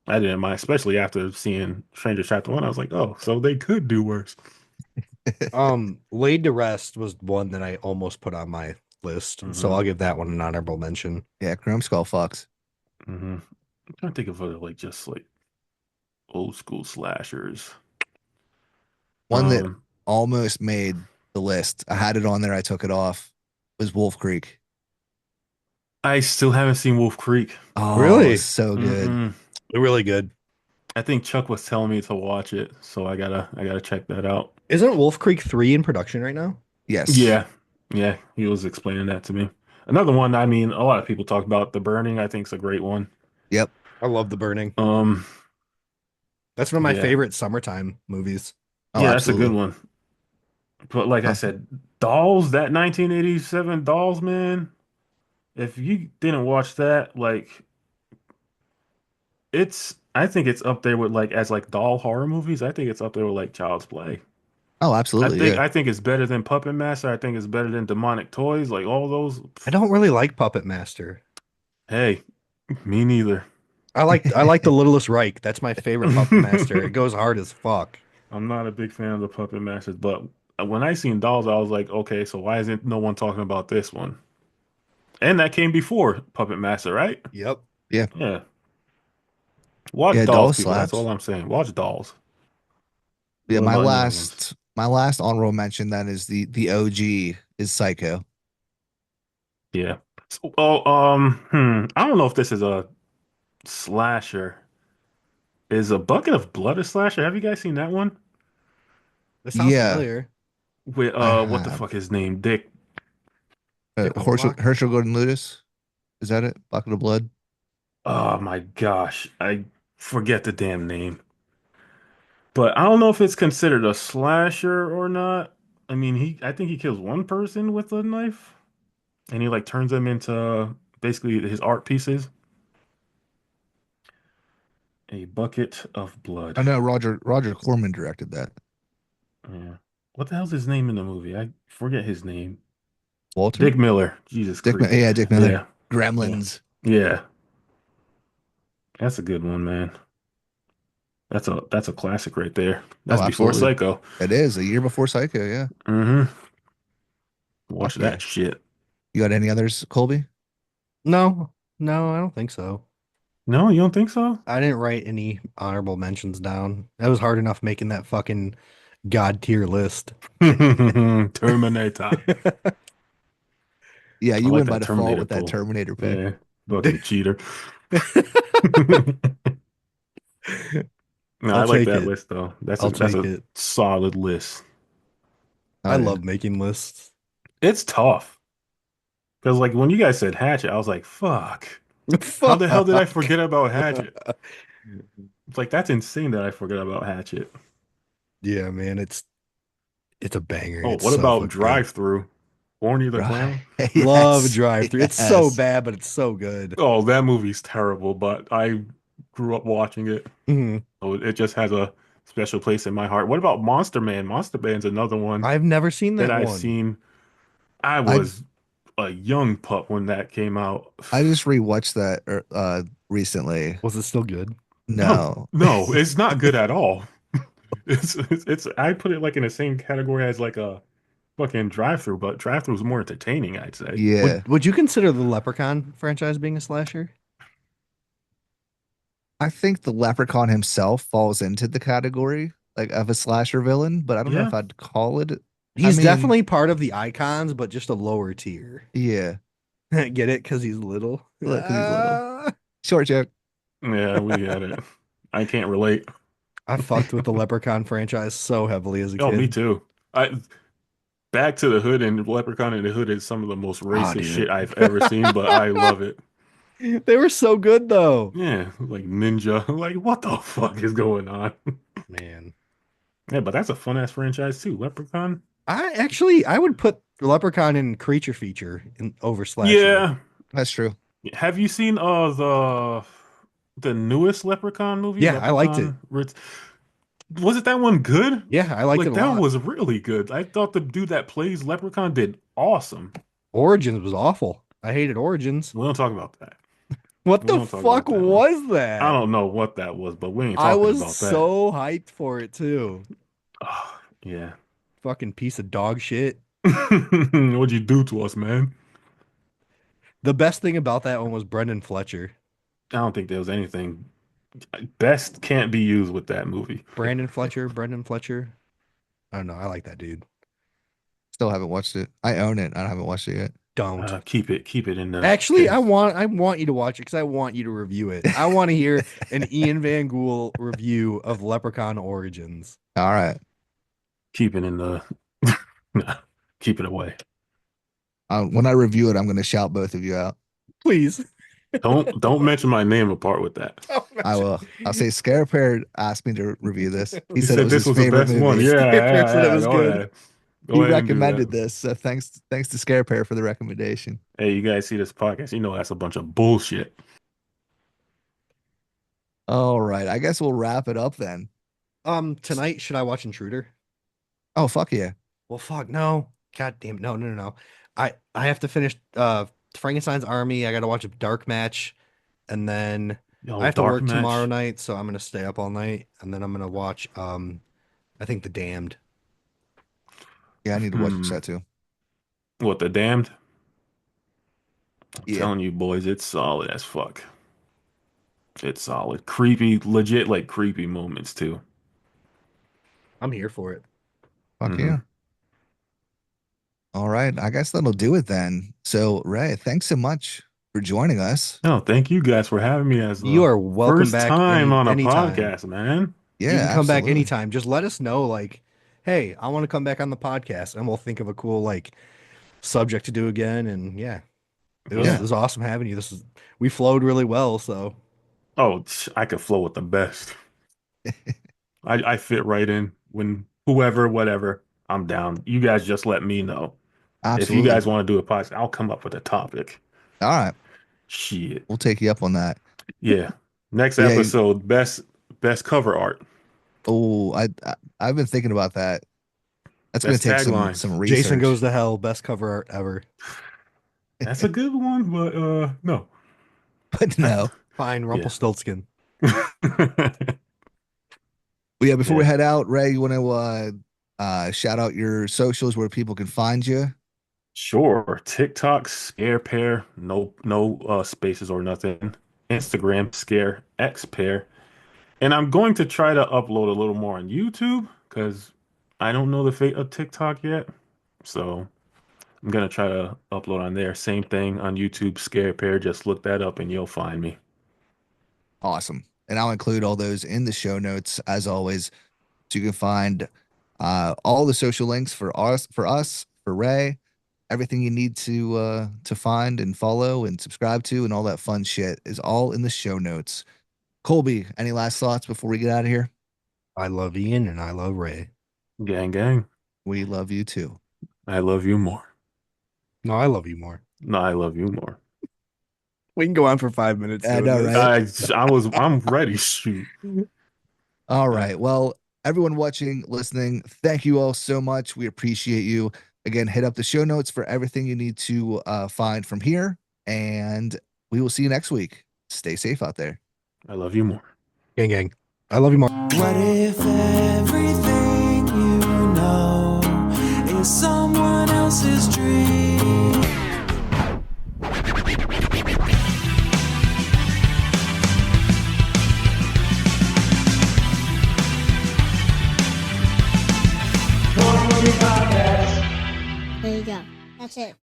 I didn't mind, especially after seeing Stranger Chapter One. I was like, oh, so they could do worse. Laid to Rest was one that I almost put on my list, so Hmm. I'll give that one an honorable mention. Yeah, Chrome Skull fucks. Hmm. I'm trying to think of other like just like old school slashers. One that Um, almost made the list. I had it on there. I took it off. Was Wolf Creek. I still haven't seen Wolf Creek. Oh, Really? so good. Mm-mm. Really good. I think Chuck was telling me to watch it, so I gotta check that out. Isn't Wolf Creek 3 in production right now? Yes. Yeah, yeah, he was explaining that to me. Another one, a lot of people talk about The Burning. I think is a great one. Yep. I love The Burning. Um, That's one of my Yeah. favorite summertime movies. Oh, Yeah, that's a good absolutely. one. But like I Uh, said, Dolls, that 1987 Dolls, man. If you didn't watch that, like I think it's up there with like as like doll horror movies. I think it's up there with like Child's Play. oh, I absolutely. think Yeah. I think it's better than Puppet Master. I think it's better than Demonic Toys. Like all those. I don't really like Puppet Master. Hey, me neither. I like the Littlest Reich. That's my favorite Puppet Master. It I'm goes hard as fuck. not a big fan of the Puppet Masters, but when I seen Dolls, I was like, okay, so why isn't no one talking about this one? And that came before Puppet Master, right? Yep. Yeah. Yeah. Watch Yeah. Dolls, Doll people. That's all slaps. I'm saying. Watch Dolls. Yeah. What about any other ones? My last honorable mention then is the OG is Psycho. Yeah. Oh, I don't know if this is a slasher. Is a bucket of blood a slasher? Have you guys seen that one? This sounds Yeah, familiar. With I what the have. fuck his name? Dick. Dick Diplodoc? Herschel Gordon Lewis. Is that it? Bucket of Blood. Oh my gosh. I forget the damn name. But I don't know if it's considered a slasher or not. I mean, I think he kills one person with a knife and he like turns them into basically his art pieces. A bucket of blood. I know Roger Corman directed that. Yeah. What the hell's his name in the movie? I forget his name. Walter? Dick Miller. Jesus Christ. Yeah, Dick Miller. Yeah. Yeah. Gremlins. Yeah. That's a good one, man. That's a classic right there. Oh, That's before absolutely. Psycho. It is a year before Psycho. Yeah. Hmm. Fuck Watch yeah. that shit. You got any others, Colby? No, no, I don't think so. No, you don't think so? I didn't write any honorable mentions down. That was hard enough making that fucking god tier list. Terminator. Yeah, I you like win by that default Terminator with that pull. Terminator pick. Yeah. Fucking cheater. No, I I'll like take that it. list though. That's a I'll that's take a it. solid list. Oh I yeah. love making lists. It's tough. Because like when you guys said Hatchet, I was like, fuck. How the hell did I Fuck. forget about Hatchet? It's like that's insane that I forgot about Hatchet. Yeah, man, it's a banger. Oh, It's what so about fucking good. Drive Through? Horny the Right. Clown? Love Yes. Drive Through. It's so Yes. bad, but it's so good. Oh, that movie's terrible, but I grew up watching it. Mhm. So it just has a special place in my heart. What about Monster Man? Monster Man's another one I've never seen that that I've one. seen. I I was a young pup when that came out. I just rewatched that recently. Was it still good? No, No. no, it's not good at all. It's I put it like in the same category as like a fucking drive-through, but drive-through is more entertaining, I'd say. Yeah. Would you consider the Leprechaun franchise being a slasher? I think the Leprechaun himself falls into the category like of a slasher villain, but I don't know Yeah. if I'd call it. I He's mean, definitely part of the icons, but just a lower tier. yeah. Get it? Because he's little. Look, 'cause he's little. Short joke. Yeah, we get it. I can't relate. I fucked with the Leprechaun franchise so heavily as a Oh, me kid. too. I Back to the Hood and Leprechaun in the Hood is some of the most Oh, racist shit dude. I've ever seen, but I love it. They were so good though. Yeah, like ninja. Like, what the fuck is going on? Man. Yeah, but that's a fun ass franchise too. Leprechaun. I would put Leprechaun in creature feature in over slasher. Yeah. That's true. Have you seen the newest Leprechaun movie? Yeah, I liked it. Was it that one good? Yeah, I liked it Like a that lot. was really good. I thought the dude that plays Leprechaun did awesome. Origins was awful. I hated Origins. We don't talk about that. What We the don't talk fuck about that one. was I that? don't know what that was, but we ain't I talking was about that. so hyped for it too. Oh, yeah. Fucking piece of dog shit. What'd you do to us, man? The best thing about that one was Brendan Fletcher. I don't think there was anything best can't be used with that movie. Brendan Fletcher. I don't know. I like that dude. Still haven't watched it. I own it. I haven't watched it yet. Don't. Keep it in the Actually, I want you to watch it because I want you to review it. I want to hear an Ian VanGhoul review of Leprechaun Origins. All right. keep it in the nah, keep it away. When I review it, I'm going to shout both of you out. Please. Don't mention my name apart with that. I will. I'll say Scare.Pair asked me to review this. He He said it said was this his was the favorite best one. movie. Yeah, Scare.Pair said it yeah, yeah. was Go good. ahead. He Go ahead and do that. recommended this. So thanks to Scare.Pair for the recommendation. Hey, you guys see this podcast? You know that's a bunch of bullshit. All right. I guess we'll wrap it up then. Tonight, should I watch Intruder? Oh, fuck yeah. Well, fuck, no. God damn, no, no, no, no. I have to finish Frankenstein's Army. I gotta watch a Dark Match, and then I Yo, have to dark work tomorrow match. night, so I'm gonna stay up all night, and then I'm gonna watch I think The Damned. Yeah, I need to watch Hmm. that too. What, the damned? I'm Yeah. telling you, boys, it's solid as fuck. It's solid. Creepy, legit, like creepy moments too. I'm here for it. Fuck Hmm. yeah. All right. I guess that'll do it then. So, Ray, thanks so much for joining us. No, thank you guys for having me as You the are welcome first back time on a anytime. podcast, man. You Yeah, can come back absolutely. anytime. Just let us know, like, hey, I want to come back on the podcast, and we'll think of a cool like subject to do again. And yeah, it Yeah, Yeah. was awesome having you. We flowed really well, so Oh, I could flow with the best. I fit right in when whoever, whatever, I'm down. You guys just let me know. If you absolutely. guys want to do a podcast, I'll come up with a topic. All right. Shit. We'll take you up on that. Yeah. Next But yeah, episode, best cover art. I've been thinking about that. That's gonna Best take some taglines. Jason research. Goes to Hell, best cover art ever. That's a good one, but no. But no. Fine, Yeah. Rumpelstiltskin. But yeah, before we Yeah. head out, Ray, you want to shout out your socials where people can find you? Sure. TikTok, Scare.Pair, no spaces or nothing. Instagram, Scare.Pair. And I'm going to try to upload a little more on YouTube because I don't know the fate of TikTok yet. So I'm gonna try to upload on there. Same thing on YouTube, Scare.Pair. Just look that up and you'll find me. Awesome. And I'll include all those in the show notes as always. So you can find all the social links for Ray, everything you need to find and follow and subscribe to and all that fun shit is all in the show notes. Colby, any last thoughts before we get out of here? I love Ian and I love Ray. Gang, gang. We love you too. I love you more. No, I love you more. No, I love you more. We can go on for 5 minutes I doing know, this. right? I'm ready. Shoot. All Uh, right. Well, everyone watching, listening, thank you all so much. We appreciate you. Again, hit up the show notes for everything you need to find from here. And we will see you next week. Stay safe out there. I love you more. Gang, gang. I love you more. What if everything you know is someone else's dream? There you go. That's it.